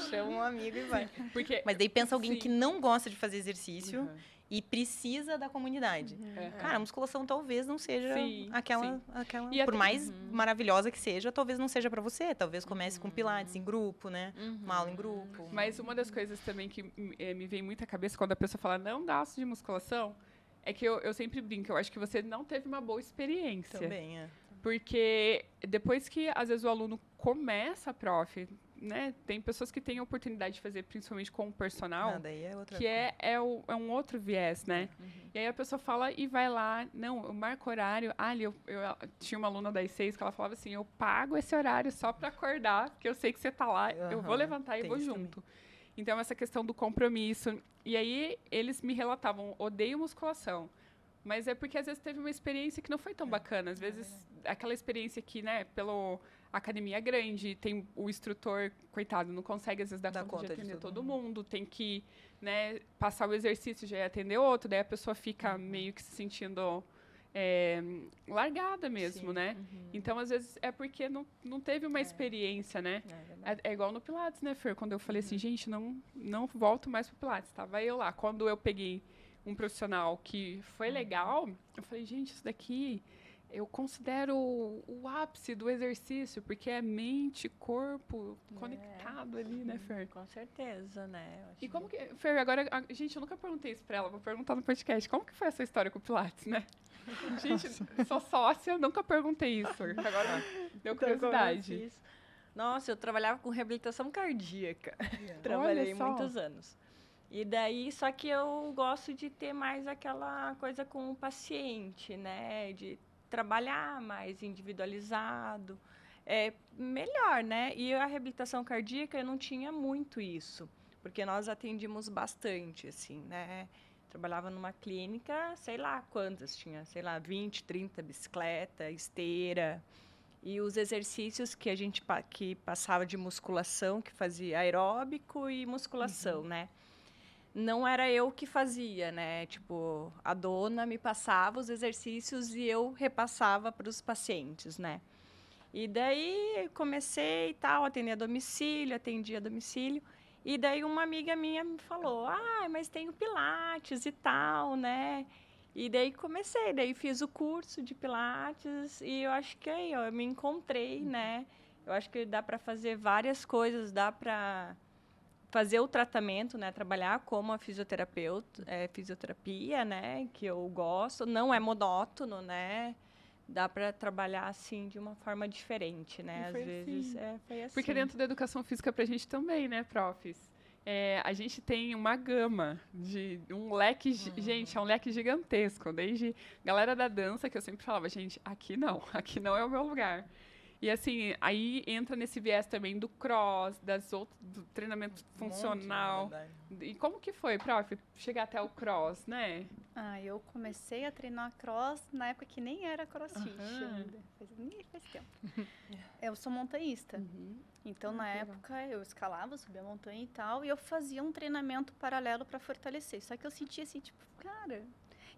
Chama um amigo e vai. Porque, mas daí pensa alguém que não gosta de fazer exercício e precisa da comunidade. Cara, a musculação talvez não seja aquela por mais maravilhosa que seja, talvez não seja pra você. Talvez comece com pilates em grupo, né? Uma aula em grupo. Mas uma das coisas também que me vem muito à cabeça quando a pessoa fala não gosto de musculação, é que eu sempre brinco, eu acho que você não teve uma boa experiência. Também, Porque depois que, às vezes, o aluno começa, prof, né? Tem pessoas que têm a oportunidade de fazer, principalmente com o personal, daí é outra que é um outro viés, né? E aí a pessoa fala e vai lá, não, eu marco horário. Eu tinha uma aluna das 6 que ela falava assim, eu pago esse horário só para acordar, porque eu sei que você tá lá, eu vou levantar e vou junto. Então, essa questão do compromisso. E aí, eles me relatavam, odeio musculação. Mas é porque, às vezes, teve uma experiência que não foi tão bacana. Às vezes, aquela experiência que, né, pela academia grande, tem o instrutor, coitado, não consegue, às vezes, dar conta de atender todo mundo. Tem que, né, passar o exercício, já ia atender outro. Daí, a pessoa fica meio que se sentindo largada mesmo, né? Então, às vezes, é porque não teve uma experiência, né? É igual no Pilates, né, Fer? Quando eu falei assim, gente, não volto mais pro Pilates. Tava eu lá. Quando eu peguei um profissional que foi legal, eu falei, gente, isso daqui eu considero o ápice do exercício, porque é mente, corpo conectado ali, né, Fer? Com certeza, né? E como que... Fer, agora, gente, eu nunca perguntei isso pra ela, vou perguntar no podcast. Como que foi essa história com o Pilates, né? Gente, sou sócia, nunca perguntei isso. Agora deu curiosidade. Nossa, eu trabalhava com reabilitação cardíaca. Trabalhei muitos anos. E daí, só que eu gosto de ter mais aquela coisa com o paciente, né? De trabalhar mais individualizado. É melhor, né? E a reabilitação cardíaca, eu não tinha muito isso. Porque nós atendíamos bastante, assim, né? Trabalhava numa clínica, sei lá quantas, tinha, sei lá, 20, 30 bicicleta, esteira. E os exercícios que a gente que passava de musculação, que fazia aeróbico e musculação, né? Não era eu que fazia, né? Tipo, a dona me passava os exercícios e eu repassava para os pacientes, né? E daí comecei e tal, atendia a domicílio. E daí uma amiga minha me falou, mas tem o Pilates e tal, né? E daí comecei, daí fiz o curso de Pilates e eu acho que aí eu me encontrei, né? Eu acho que dá para fazer várias coisas, dá para fazer o tratamento, né? Trabalhar como a fisioterapia, né? Que eu gosto, não é monótono, né? Dá para trabalhar assim de uma forma diferente, né? Às vezes foi assim. Porque dentro da educação física pra gente também, né, profs? A gente tem uma gama de um leque, gente, é um leque gigantesco. Desde galera da dança, que eu sempre falava, gente, aqui não é o meu lugar. E assim, aí entra nesse viés também do cross, do treinamento funcional. E como que foi, prof, chegar até o cross, né? Eu comecei a treinar cross na época que nem era crossfit ainda. Faz tempo. Eu sou montanhista. Então, na época, eu escalava, subia a montanha e tal, e eu fazia um treinamento paralelo para fortalecer. Só que eu sentia assim, tipo, cara...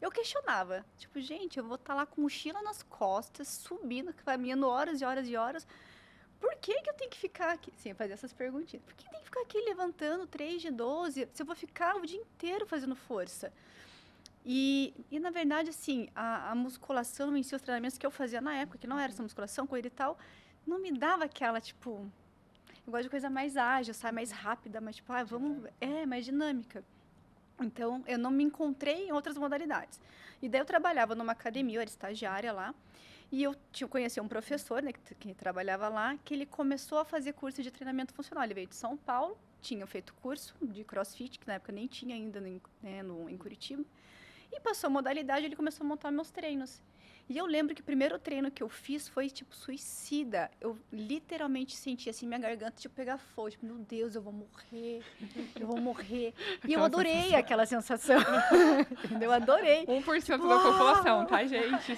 Eu questionava, tipo, gente, eu vou estar lá com mochila nas costas, subindo, caminhando horas e horas e horas. Por que eu tenho que ficar aqui? Sim, eu fazia essas perguntinhas. Por que tem que ficar aqui levantando 3 de 12 se eu vou ficar o dia inteiro fazendo força? E na verdade, assim, a musculação em si, os treinamentos que eu fazia na época, que não era essa musculação, corrida e tal, não me dava aquela, tipo... Eu gosto de coisa mais ágil, sabe? Mais rápida, mais, tipo, mais dinâmica. Então, eu não me encontrei em outras modalidades. E daí eu trabalhava numa academia, eu era estagiária lá, e eu conheci um professor, né, que trabalhava lá, que ele começou a fazer curso de treinamento funcional. Ele veio de São Paulo, tinha feito curso de CrossFit, que na época nem tinha ainda em Curitiba, e passou a modalidade, ele começou a montar meus treinos. E eu lembro que o primeiro treino que eu fiz foi, tipo, suicida. Eu literalmente senti, assim, minha garganta, tipo, pegar fogo. Tipo, meu Deus, eu vou morrer, eu vou morrer. E eu adorei aquela sensação. Entendeu? Eu adorei. 1% da população, tá, gente?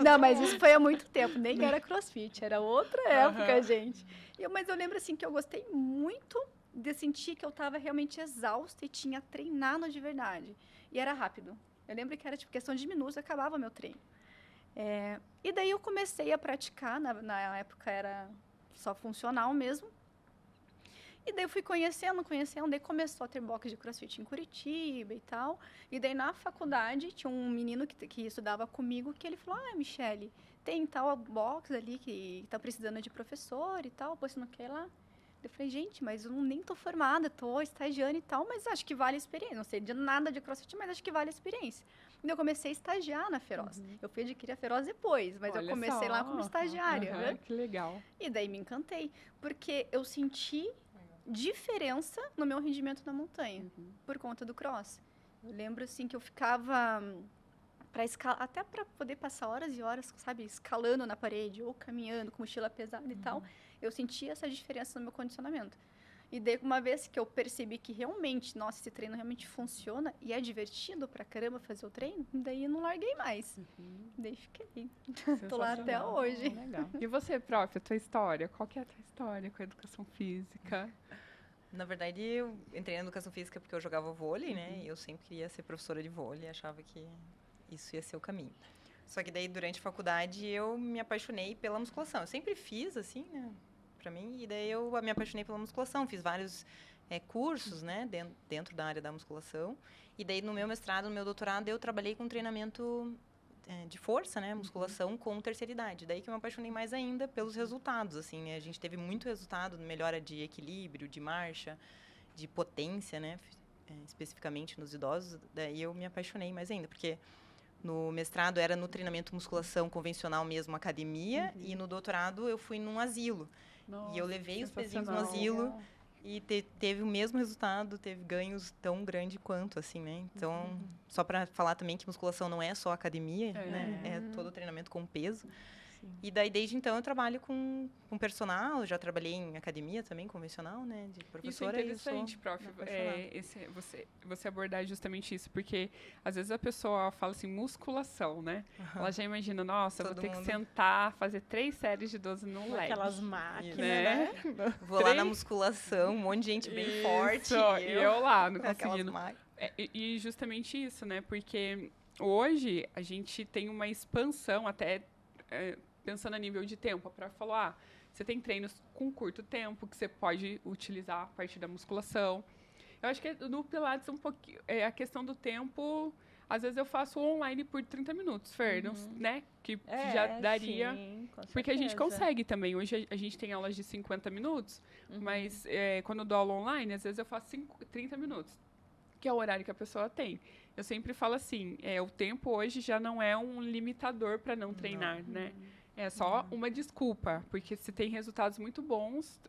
Não, mas isso foi há muito tempo. Nem era CrossFit, era outra época, gente. Mas eu lembro, assim, que eu gostei muito de sentir que eu estava realmente exausta e tinha treinado de verdade. E era rápido. Eu lembro que era, tipo, questão de minutos, acabava meu treino. E daí eu comecei a praticar, na época era só funcional mesmo. E daí eu fui conhecendo, daí começou a ter box de CrossFit em Curitiba e tal. E daí na faculdade tinha um menino que estudava comigo que ele falou, Michele, tem tal box ali que tá precisando de professor e tal, pois você não quer ir lá? Eu falei, gente, mas eu nem tô formada, tô estagiando e tal, mas acho que vale a experiência. Não sei de nada de CrossFit, mas acho que vale a experiência. E eu comecei a estagiar na Feroz. Eu fui adquirir a Feroz depois, mas eu comecei lá como estagiária. Né? Que legal. E daí me encantei, porque eu senti diferença no meu rendimento na montanha, por conta do cross. Eu lembro, assim, que eu ficava... até para poder passar horas e horas, sabe, escalando na parede ou caminhando com mochila pesada e tal, eu sentia essa diferença no meu condicionamento. E daí, uma vez que eu percebi que realmente, nossa, esse treino realmente funciona e é divertido pra caramba fazer o treino, daí eu não larguei mais. Daí fiquei. Tô lá até hoje. Legal. E você, prof, a tua história? Qual que é a tua história com a educação física? Na verdade, eu entrei na educação física porque eu jogava vôlei, né? E eu sempre queria ser professora de vôlei, achava que isso ia ser o caminho. Só que daí, durante a faculdade, eu me apaixonei pela musculação. Eu sempre fiz, assim, né, pra mim. E daí, eu me apaixonei pela musculação. Fiz vários cursos, né, dentro da área da musculação. E daí, no meu mestrado, no meu doutorado, eu trabalhei com treinamento de força, né, musculação com terceira idade. Daí que eu me apaixonei mais ainda pelos resultados, assim, né? A gente teve muito resultado, melhora de equilíbrio, de marcha, de potência, né, especificamente nos idosos. Daí eu me apaixonei mais ainda, porque no mestrado era no treinamento musculação convencional mesmo, academia, e no doutorado eu fui num asilo. Nossa, e eu levei os pezinhos no asilo e teve o mesmo resultado, teve ganhos tão grande quanto, assim, né? Então, só para falar também que musculação não é só academia, né? É todo o treinamento com peso. E daí, desde então, eu trabalho com personal, já trabalhei em academia também, convencional, né, de professora. Isso é interessante, prof, você abordar justamente isso, porque às vezes a pessoa fala assim, musculação, né? Ela já imagina, nossa, eu vou ter que sentar, fazer 3 séries de 12 no leg. Aquelas máquinas, né? Vou lá na musculação, um monte de gente bem forte. E eu lá, não conseguindo. Máquinas. E justamente isso, né? Porque hoje a gente tem uma expansão até... pensando a nível de tempo, para falar, você tem treinos com curto tempo que você pode utilizar a partir da musculação. Eu acho que no Pilates um pouquinho, a questão do tempo, às vezes eu faço online por 30 minutos, Fer, né? Que já daria, sim, porque a gente consegue também. Hoje a gente tem aulas de 50 minutos, mas quando eu dou aula online, às vezes eu faço 30 minutos, que é o horário que a pessoa tem. Eu sempre falo assim, o tempo hoje já não é um limitador para não treinar, né? É só uma desculpa, porque você tem resultados muito bons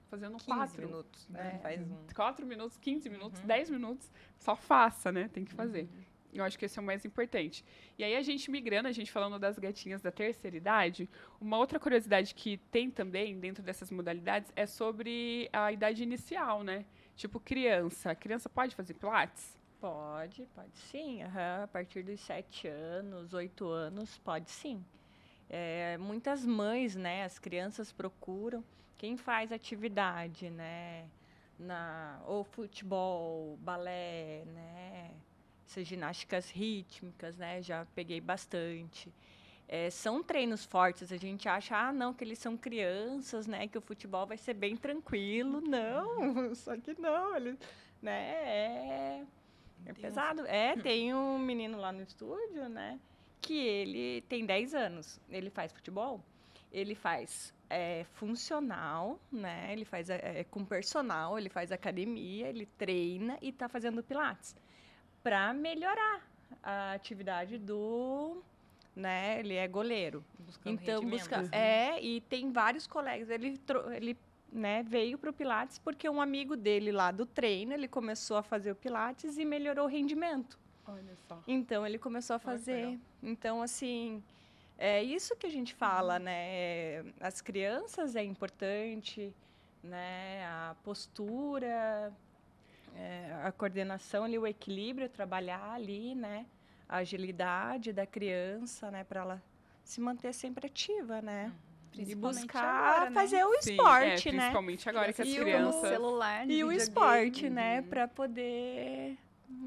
fazendo 15 minutos, né? Faz 4 minutos, 15 minutos, 10 minutos, só faça, né? Tem que fazer. Eu acho que esse é o mais importante. E aí, a gente migrando, a gente falando das gatinhas da terceira idade, uma outra curiosidade que tem também dentro dessas modalidades é sobre a idade inicial, né? Tipo, criança. A criança pode fazer Pilates? Pode sim. A partir dos 7 anos, 8 anos, pode sim. Muitas mães, né, as crianças procuram quem faz atividade, né, ou futebol, balé, né, essas ginásticas rítmicas, né, já peguei bastante. São treinos fortes, a gente acha, não, que eles são crianças, né, que o futebol vai ser bem tranquilo. Não, só que não, ele, né, é pesado. Tem um menino lá no estúdio, né, que ele tem 10 anos, ele faz futebol, ele faz funcional, né? Ele faz com personal, ele faz academia, ele treina e está fazendo pilates. para melhorar a atividade do, né? Ele é goleiro. Buscando Então, rendimento. e tem vários colegas. Ele né, veio para o Pilates porque um amigo dele lá do treino, ele começou a fazer o Pilates e melhorou o rendimento. Olha só. Então, ele começou a fazer. Então, assim, é isso que a gente fala, né? As crianças é importante, né? A postura, a coordenação ali, o equilíbrio, trabalhar ali, né? A agilidade da criança, né? Para ela se manter sempre ativa, né? E Principalmente buscar agora, né? fazer o Sim, esporte, né? principalmente agora que as E o crianças... celular, no E o videogame. esporte, né? Para poder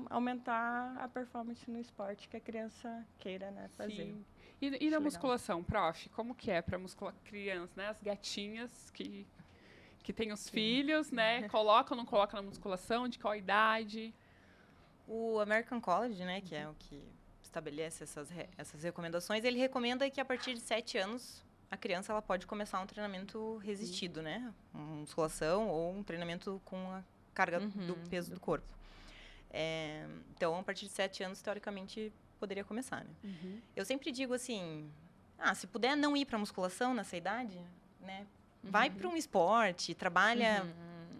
aumentar a performance no esporte que a criança queira, né, fazer. Sim. E na legal. musculação, prof, como que é para muscular crianças, né? As gatinhas que têm os filhos, né? Coloca ou não coloca na musculação? De qual idade? O American College, né, que é o que estabelece essas recomendações, ele recomenda que a partir de 7 anos a criança ela pode começar um treinamento resistido, né? Uma musculação ou um treinamento com a carga do peso do corpo. Então, a partir de 7 anos, teoricamente, poderia começar, né? Eu sempre digo assim, se puder não ir para musculação nessa idade, né? Vai para um esporte, trabalha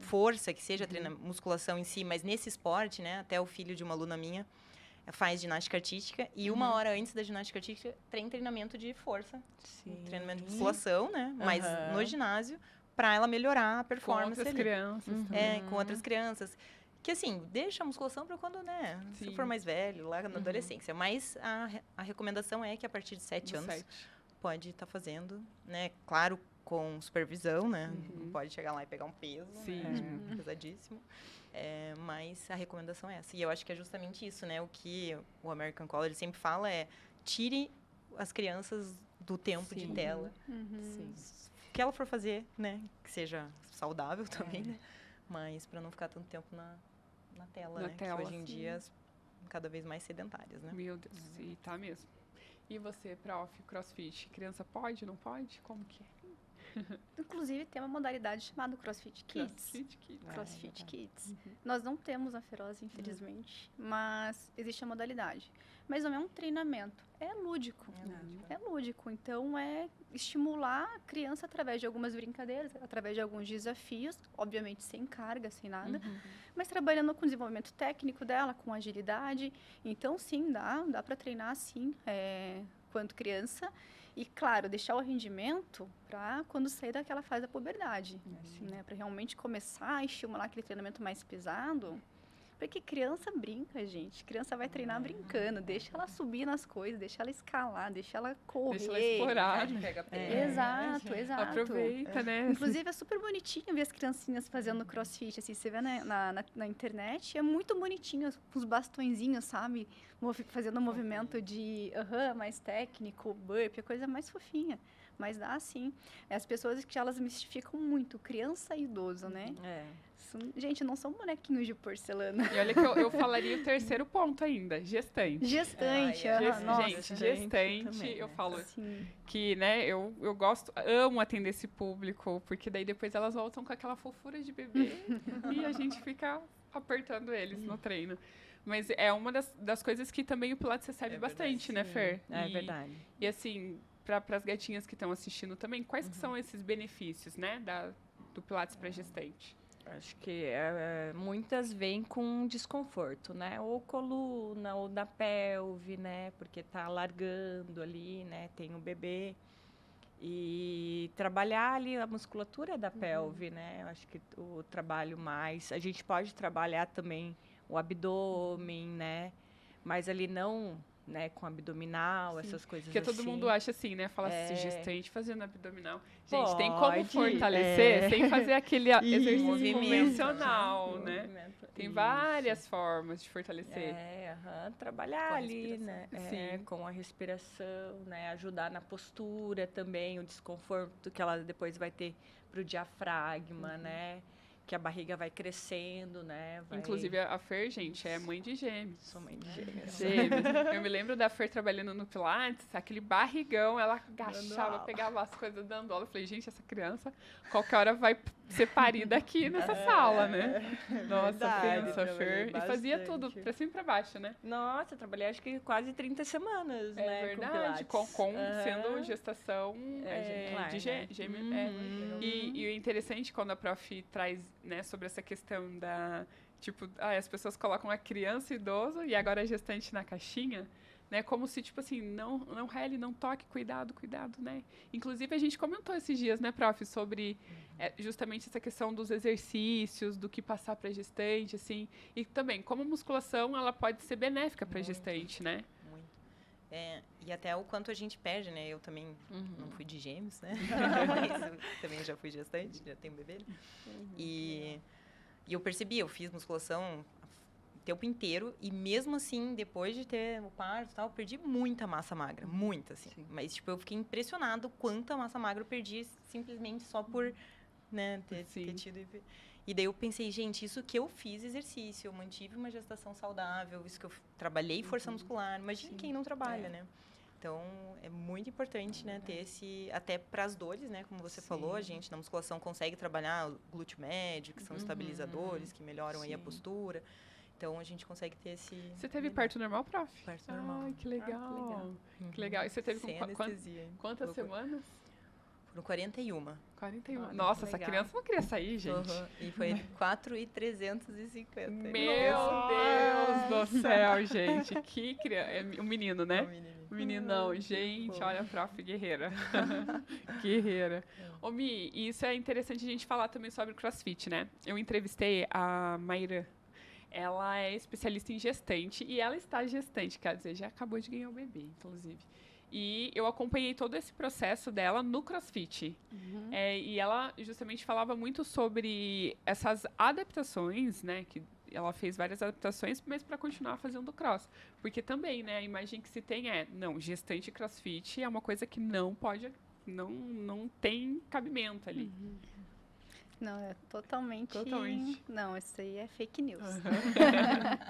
força, que seja musculação em si, mas nesse esporte, né? Até o filho de uma aluna minha faz ginástica artística e 1 hora antes da ginástica artística tem treinamento de força, treinamento de musculação, né? Mas no ginásio, para ela melhorar a performance Com outras ali. crianças também. Com outras crianças. Que assim, deixa a musculação para quando, né? Se Sim. for mais velho, lá na adolescência. Mas a recomendação é que a partir de 7 anos pode estar fazendo, né? Claro, com supervisão, né? Não pode chegar lá e pegar um peso, Sim. né? Pesadíssimo. Mas a recomendação é essa. E eu acho que é justamente isso, né? O que o American College sempre fala é tire as crianças do tempo de tela. Sim. O que ela for fazer, né? Que seja saudável também, né? Mas para não ficar tanto tempo na tela, Na né? tela, que hoje em dia cada vez mais sedentárias, né? Meu Deus, e tá mesmo. E você, prof, crossfit, criança pode, não pode? Como que é? Inclusive, tem uma modalidade chamada CrossFit Kids. CrossFit Kids. CrossFit Kids. Nós não temos na Feroz, infelizmente, mas existe a modalidade. Mas não é um treinamento, é lúdico. É lúdico, então é estimular a criança através de algumas brincadeiras, através de alguns desafios, obviamente sem carga, sem nada, mas trabalhando com o desenvolvimento técnico dela, com agilidade. Então, sim, dá para treinar, sim, quanto criança. E, claro, deixar o rendimento para quando sair daquela fase da puberdade, né? Para realmente começar a estimular aquele treinamento mais pesado. Porque criança brinca, gente. Criança vai treinar brincando. Deixa ela subir nas coisas, deixa ela escalar, deixa ela correr. Deixa ela explorar, né? Exato. Aproveita, né? Inclusive, é super bonitinho ver as criancinhas fazendo crossfit. Assim, você vê na internet, é muito bonitinho, com os bastõezinhos, sabe? Fazendo um movimento de mais técnico, burpee, a coisa mais fofinha. Mas dá, sim. As pessoas que elas mistificam muito, criança e idoso, né? Gente, não são bonequinhos de porcelana. E olha que eu falaria o terceiro ponto ainda, gestante. Gestante, Gente, gestante, também, eu né? falo Sim. que, né, eu amo atender esse público, porque daí depois elas voltam com aquela fofura de bebê e a gente fica apertando eles no treino. Mas é uma das coisas que também o Pilates recebe bastante, né, Fer? É verdade. E assim, para as gatinhas que estão assistindo também, quais que são esses benefícios, né, do Pilates para gestante? Acho que muitas vêm com desconforto, né? Ou coluna, ou da pelve, né? Porque tá alargando ali, né? Tem o bebê. E trabalhar ali a musculatura da pelve, né? Eu acho que o trabalho mais... A gente pode trabalhar também o abdômen, né? Mas ali não... né, com abdominal, essas coisas Porque assim. todo mundo acha assim, né? Fala assim, gestante fazendo abdominal. Gente, tem como fortalecer sem fazer aquele exercício convencional, né? Tem várias formas de fortalecer. Trabalhar Com a ali, né? Sim. Com a respiração, né? Ajudar na postura também, o desconforto que ela depois vai ter pro diafragma, né? Que a barriga vai crescendo, né? Inclusive, a Fer, gente, é mãe de gêmeos. Sou mãe de gêmeos. Eu me lembro da Fer trabalhando no Pilates, aquele barrigão, ela agachava, pegava as coisas dando aula. Eu falei, gente, essa criança, qualquer hora vai ser parida aqui nessa sala, né? Nossa, Verdade, pensa, trabalhei Fer. E fazia tudo, bastante. pra cima e pra baixo, né? Nossa, eu trabalhei acho que quase 30 semanas, É né? verdade, Com Pilates. sendo Aham. gestação genicular, de né? E o interessante quando a prof traz, né, sobre essa questão da, tipo, as pessoas colocam a criança e idoso e agora a gestante na caixinha, né, como se, tipo assim, não rele, não toque, cuidado, né? Inclusive, a gente comentou esses dias, né, prof, sobre justamente essa questão dos exercícios, do que passar para gestante, assim, e também como a musculação, ela pode ser benéfica para gestante, né? Muito. E até o quanto a gente perde, né? Eu também não fui de gêmeos, né? Mas eu também já fui gestante, já tenho bebê. E eu percebi, eu fiz musculação o tempo inteiro e mesmo assim, depois de ter o parto e tal, eu perdi muita massa magra, muita, assim. Sim. Mas, tipo, eu fiquei impressionado quanta massa magra eu perdi simplesmente só por, né, ter tido... E daí eu pensei, gente, isso que eu fiz exercício, eu mantive uma gestação saudável, isso que eu trabalhei força muscular. Imagina quem não trabalha, né? Então, é muito importante, né, ter esse... Até para as dores, né? Como você falou, a gente na musculação consegue trabalhar o glúteo médio, que são estabilizadores, que melhoram aí a postura. Então, a gente consegue ter esse... Você teve parto normal, prof? Parto normal. Ai, que legal. Que legal. E você teve Sem com anestesia. quantas semanas? Foram 41. 41. Nossa, essa legal. criança não queria sair, gente. E foi 4,350. Meu Deus do céu, gente. Que criança. Um menino, né? Um meninão. Gente, olha a prof. Guerreira. Guerreira. Ô, Mi, e isso é interessante a gente falar também sobre CrossFit, né? Eu entrevistei a Maíra. Ela é especialista em gestante e ela está gestante, quer dizer, já acabou de ganhar o bebê, inclusive. E eu acompanhei todo esse processo dela no CrossFit. E ela justamente falava muito sobre essas adaptações, né? Que ela fez várias adaptações, mas para continuar fazendo cross. Porque também, né? A imagem que se tem não, gestante CrossFit é uma coisa que não pode, não tem cabimento ali. Não, é totalmente... Não, isso aí é fake news.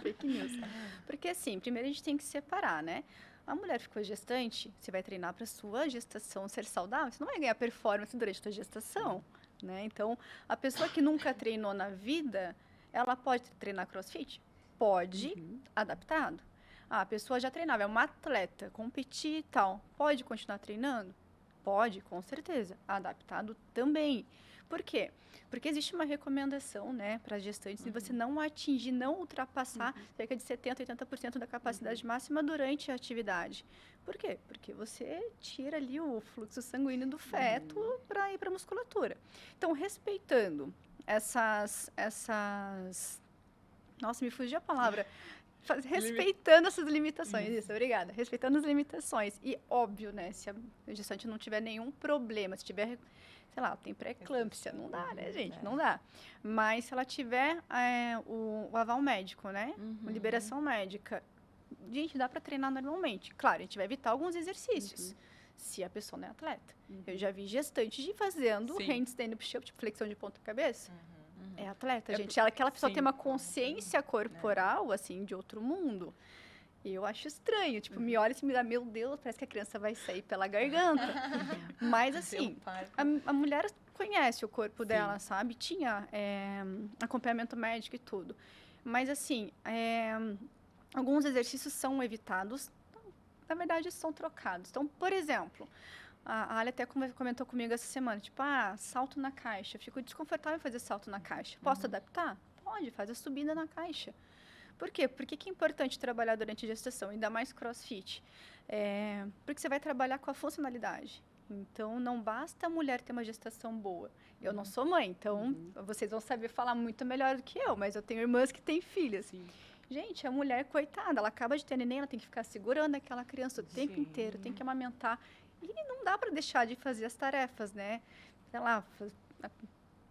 Fake news. Porque, assim, primeiro a gente tem que separar, né? A mulher ficou gestante, você vai treinar para sua gestação ser saudável, você não vai ganhar performance durante a sua gestação, né? Então, a pessoa que nunca treinou na vida, ela pode treinar CrossFit? Pode, adaptado. A pessoa já treinava, é uma atleta, competir e tal, pode continuar treinando? Pode, com certeza. Adaptado também. Por quê? Porque existe uma recomendação, né, para gestantes de você não atingir, não ultrapassar cerca de 70%, 80% da capacidade máxima durante a atividade. Por quê? Porque você tira ali o fluxo sanguíneo do feto para ir para a musculatura. Então, respeitando essas... Nossa, me fugiu a palavra. Respeitando essas limitações, isso, obrigada. Respeitando as limitações. E óbvio, né, se a gestante não tiver nenhum problema, se tiver, sei lá, tem pré-eclâmpsia, não dá, né, gente? Não dá. Mas se ela tiver o aval médico, né, uma liberação médica, gente, dá para treinar normalmente. Claro, a gente vai evitar alguns exercícios, se a pessoa não é atleta. Eu já vi gestantes fazendo handstand push-up, tipo flexão de ponta-cabeça. É atleta, gente. Aquela pessoa tem uma consciência corporal, assim, de outro mundo. E eu acho estranho. Tipo, me olha e me dá, meu Deus, parece que a criança vai sair pela garganta. Mas, assim, a mulher conhece o corpo dela, sabe? Tinha acompanhamento médico e tudo. Mas, assim, alguns exercícios são evitados. Na verdade, são trocados. Então, por exemplo... A Ali até comentou comigo essa semana, tipo, salto na caixa. Fico desconfortável em fazer salto na caixa. Posso adaptar? Pode, faz a subida na caixa. Por quê? Por que é importante trabalhar durante a gestação, ainda mais CrossFit? Porque você vai trabalhar com a funcionalidade. Então, não basta a mulher ter uma gestação boa. Eu não sou mãe, então vocês vão saber falar muito melhor do que eu, mas eu tenho irmãs que têm filhas. Gente, a mulher, coitada, ela acaba de ter neném, ela tem que ficar segurando aquela criança o tempo inteiro, tem que amamentar. E não dá para deixar de fazer as tarefas, né? Sei lá,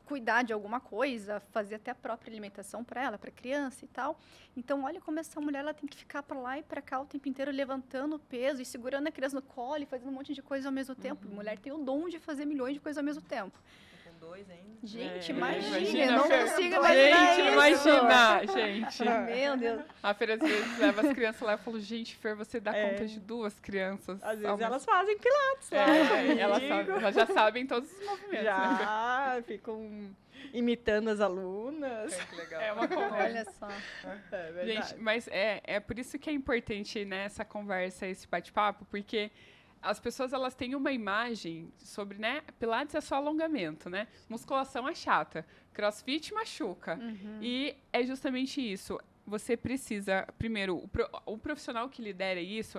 cuidar de alguma coisa, fazer até a própria alimentação para ela, para a criança e tal. Então, olha como essa mulher ela tem que ficar para lá e para cá o tempo inteiro, levantando o peso e segurando a criança no colo e fazendo um monte de coisa ao mesmo tempo. A mulher tem o dom de fazer milhões de coisas ao mesmo tempo. 2 ainda. Gente, É. imagina, eu não Fer. consigo imaginar Gente, isso. imagina, gente. Meu Deus. A Fer às vezes leva as crianças lá e fala, gente, Fer, você dá É. conta de 2 crianças. Às ao vezes mesmo elas fazem pilates lá. É, elas, comigo. elas já sabem todos os movimentos, né? Já ficam imitando as alunas. Que legal. É uma conversa. Olha só. É verdade. Gente, mas é por isso que é importante, né, essa conversa, esse bate-papo, porque as pessoas elas têm uma imagem sobre, né, pilates é só alongamento, né? Musculação é chata, crossfit machuca. E é justamente isso. Você precisa, primeiro, o profissional que lidera isso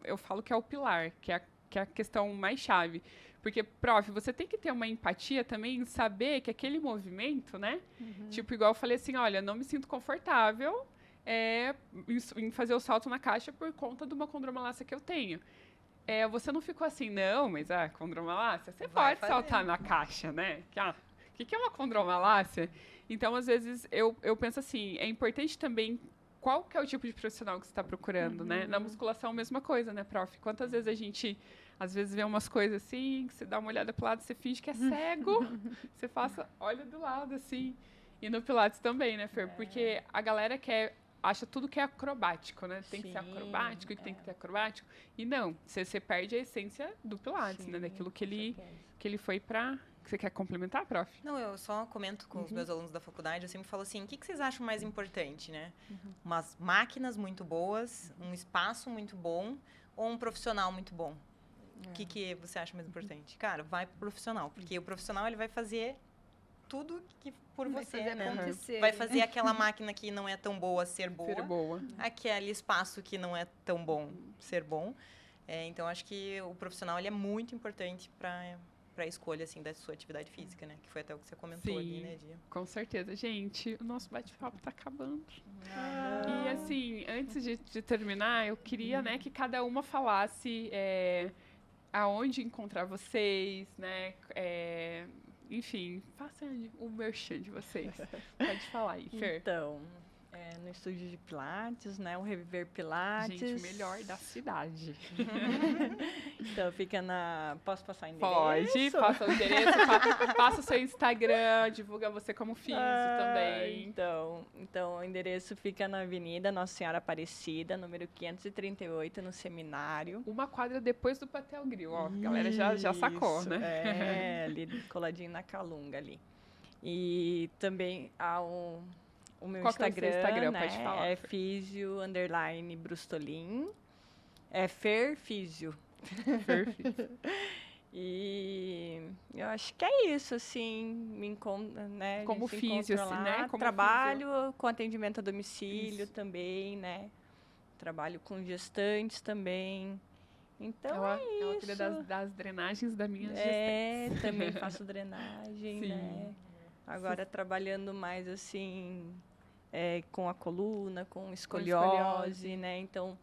eu falo que é o pilar, que é a questão mais chave. Porque, prof, você tem que ter uma empatia também em saber que aquele movimento, né? Tipo, igual eu falei assim, olha, não me sinto confortável em fazer o salto na caixa por conta de uma condromalácia que eu tenho. Você não ficou assim, não, mas condromalácia, você Vai pode fazer. saltar na caixa, né? O que é uma condromalácia? Então, às vezes, eu penso assim, é importante também qual que é o tipo de profissional que você está procurando, né? Na musculação, a mesma coisa, né, prof? Quantas vezes a gente, às vezes, vê umas coisas assim, que você dá uma olhada pro lado, você finge que é cego, você olha do lado, assim. E no Pilates também, né, Fer? Porque a galera acha tudo que é acrobático, né? Tem que ser Sim, acrobático, tem que ter acrobático. E não, você perde a essência do Pilates, né? Daquilo que ele foi pra... Você quer complementar, prof? Não, eu só comento com os meus alunos da faculdade, eu sempre falo assim, o que vocês acham mais importante, né? Umas máquinas muito boas, um espaço muito bom ou um profissional muito bom? O que você acha mais importante? Cara, vai pro profissional, porque o profissional ele vai fazer tudo que por Vai você, fazer né? acontecer. Vai fazer aquela máquina que não é tão boa ser boa, Ser boa. aquele espaço que não é tão bom ser bom. Então, acho que o profissional ele é muito importante para a escolha assim da sua atividade física, né? Que foi até o que você comentou ali, Sim. né, Dia? Com certeza. Gente, o nosso bate-papo tá acabando. E assim, antes de terminar, eu queria, né, que cada uma falasse aonde encontrar vocês, né? Enfim, façam o merchan de vocês. Pode falar aí, Fer. Então, no estúdio de Pilates, né? O Reviver Pilates. Gente, o melhor da cidade. Então, fica Posso passar o endereço? Pode, passa o endereço, passa o seu Instagram, divulga você como físio também. Então, o endereço fica na Avenida Nossa Senhora Aparecida, número 538, no Seminário. Uma quadra depois do Patel Grill, ó. A galera já sacou, Isso, né? Ali coladinho na Calunga ali. E também há o meu Qual que é o seu Instagram, Instagram? né, Pode falar, é Fer. @Brustolin. É Fer Físio. Perfeito. E eu acho que é isso, assim, me encontro, né? a Como gente se físio, encontra assim, lá. né? Como Trabalho com atendimento a domicílio Isso. também, né? Trabalho com gestantes também. Então, Ela isso. cuida das drenagens da minha gestante. Também faço drenagem, Sim. né? Agora trabalhando mais assim, com a coluna, com escoliose, né? Então,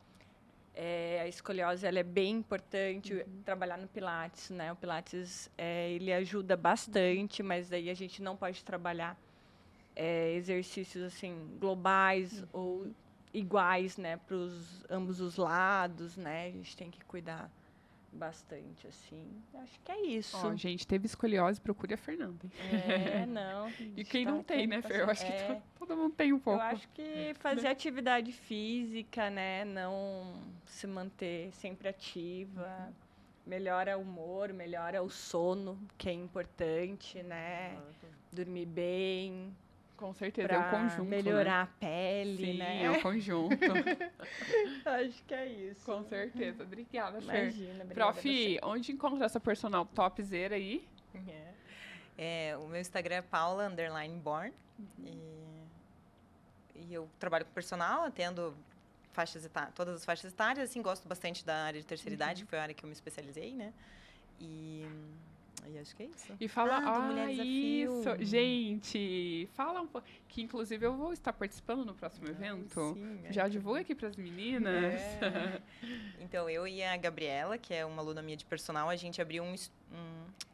a escoliose ela é bem importante trabalhar no Pilates, né? O Pilates ele ajuda bastante, mas daí a gente não pode trabalhar exercícios assim globais ou iguais, né? Para ambos os lados, né? A gente tem que cuidar bastante, assim. Acho que é isso. Ó, gente, teve escoliose, procure a Fernanda. Hein? Não. E quem não tem, né, Fer? Eu acho que todo mundo tem um Eu pouco. acho que fazer atividade física, né? Não se manter sempre ativa. Melhora o humor, melhora o sono, que é importante, né? Dormir bem. Com certeza, é Pra o conjunto, melhorar a pele, Sim, né? é o conjunto. Acho que é isso. Com certeza. Obrigada, Fer. Imagina, obrigada a Prof, onde encontra essa personal topzera aí? O meu Instagram é paula_born. E eu trabalho com personal, atendo todas as faixas etárias, assim, gosto bastante da área de terceira idade, que foi a área que eu me especializei, né? E acho que é isso. E fala, do Mulheres a Fio. isso, gente, fala um pouco, que inclusive eu vou estar participando no próximo evento. Sim, Já divulga aqui para as meninas. Então, eu e a Gabriela, que é uma aluna minha de personal, a gente abriu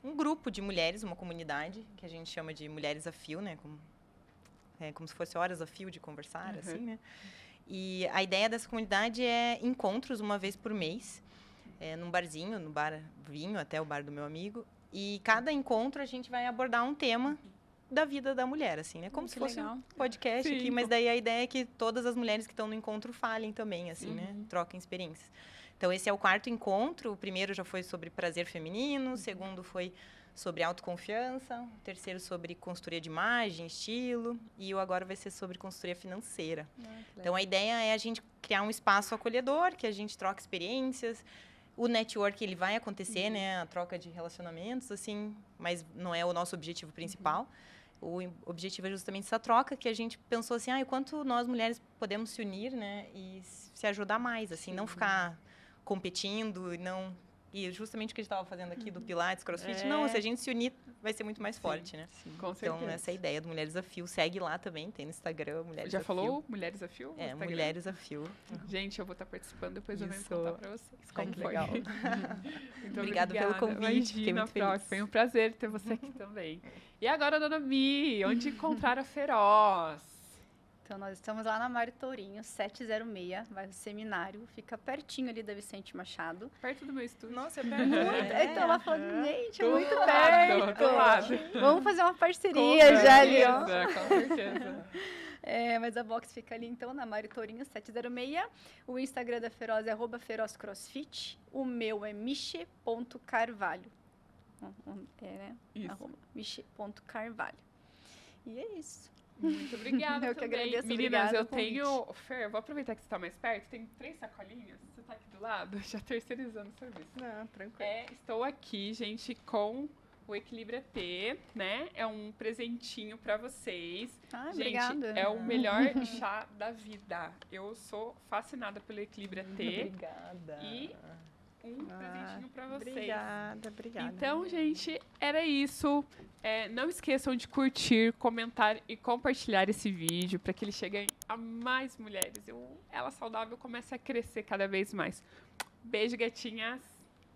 um grupo de mulheres, uma comunidade, que a gente chama de Mulheres a Fio, né? Como se fosse horas a fio de conversar, assim, né? E a ideia dessa comunidade é encontros uma vez por mês, num barzinho, no bar Vinho, até o bar do meu amigo, E cada encontro a gente vai abordar um tema da vida da mulher, assim, né? Como se fosse legal. um podcast Sim. aqui, mas daí a ideia é que todas as mulheres que estão no encontro falem também, assim, né? Troquem experiências. Então, esse é o 4º encontro. O primeiro já foi sobre prazer feminino, o segundo foi sobre autoconfiança, o terceiro sobre consultoria de imagem, estilo, e o agora vai ser sobre consultoria financeira. Então, a ideia é a gente criar um espaço acolhedor, que a gente troca experiências. O network, ele vai acontecer, né? A troca de relacionamentos, assim, mas não é o nosso objetivo principal. O objetivo é justamente essa troca, que a gente pensou assim, o quanto nós mulheres podemos se unir, né? E se ajudar mais, assim, não ficar competindo e justamente o que a gente estava fazendo aqui do Pilates, CrossFit, não, se a gente se unir, vai ser muito mais forte, né? Com certeza. Então, essa é a ideia do Mulheres a Fio. Segue lá também, tem no Instagram, Mulheres Já a falou Fio. Mulheres a Fio? no Instagram? Mulheres a Fio. Gente, eu vou estar participando, depois eu venho Isso. contar pra vocês como que foi. legal. Muito Obrigada pelo convite, fiquei Imagina, muito feliz. Foi um prazer ter você aqui também. E agora, dona Mi, onde encontrar a Feroz? Então, nós estamos lá na Mário Tourinho, 706, bairro Seminário. Fica pertinho ali da Vicente Machado. Perto do meu estúdio. Nossa, é perto, né? Então, ela falando, gente, é Do muito lado, perto. do lado. Vamos fazer uma Com parceria já ali, ó. certeza, com certeza. Mas a box fica ali, então, na Mário Tourinho, 706. O Instagram da Feroz é @ferozcrossfit. O meu é miche.carvalho. Né? Isso. @miche.carvalho. E é isso. Muito obrigada Eu que também. agradeço, Meninas, obrigada eu pelo tenho... Fer, vou aproveitar que você está mais perto. Tem 3 sacolinhas. Você está aqui do lado? Já terceirizando o serviço. Não, tranquilo. Estou aqui, gente, com o Equilibra T, né? É um presentinho para vocês. Ah, Gente, obrigada. é o melhor chá da vida. Eu sou fascinada pelo Equilibra T. Obrigada. E um presentinho para vocês. Obrigada. Então, gente, era isso. Não esqueçam de curtir, comentar e compartilhar esse vídeo para que ele chegue a mais mulheres. Ela Saudável comece a crescer cada vez mais. Beijo, gatinhas!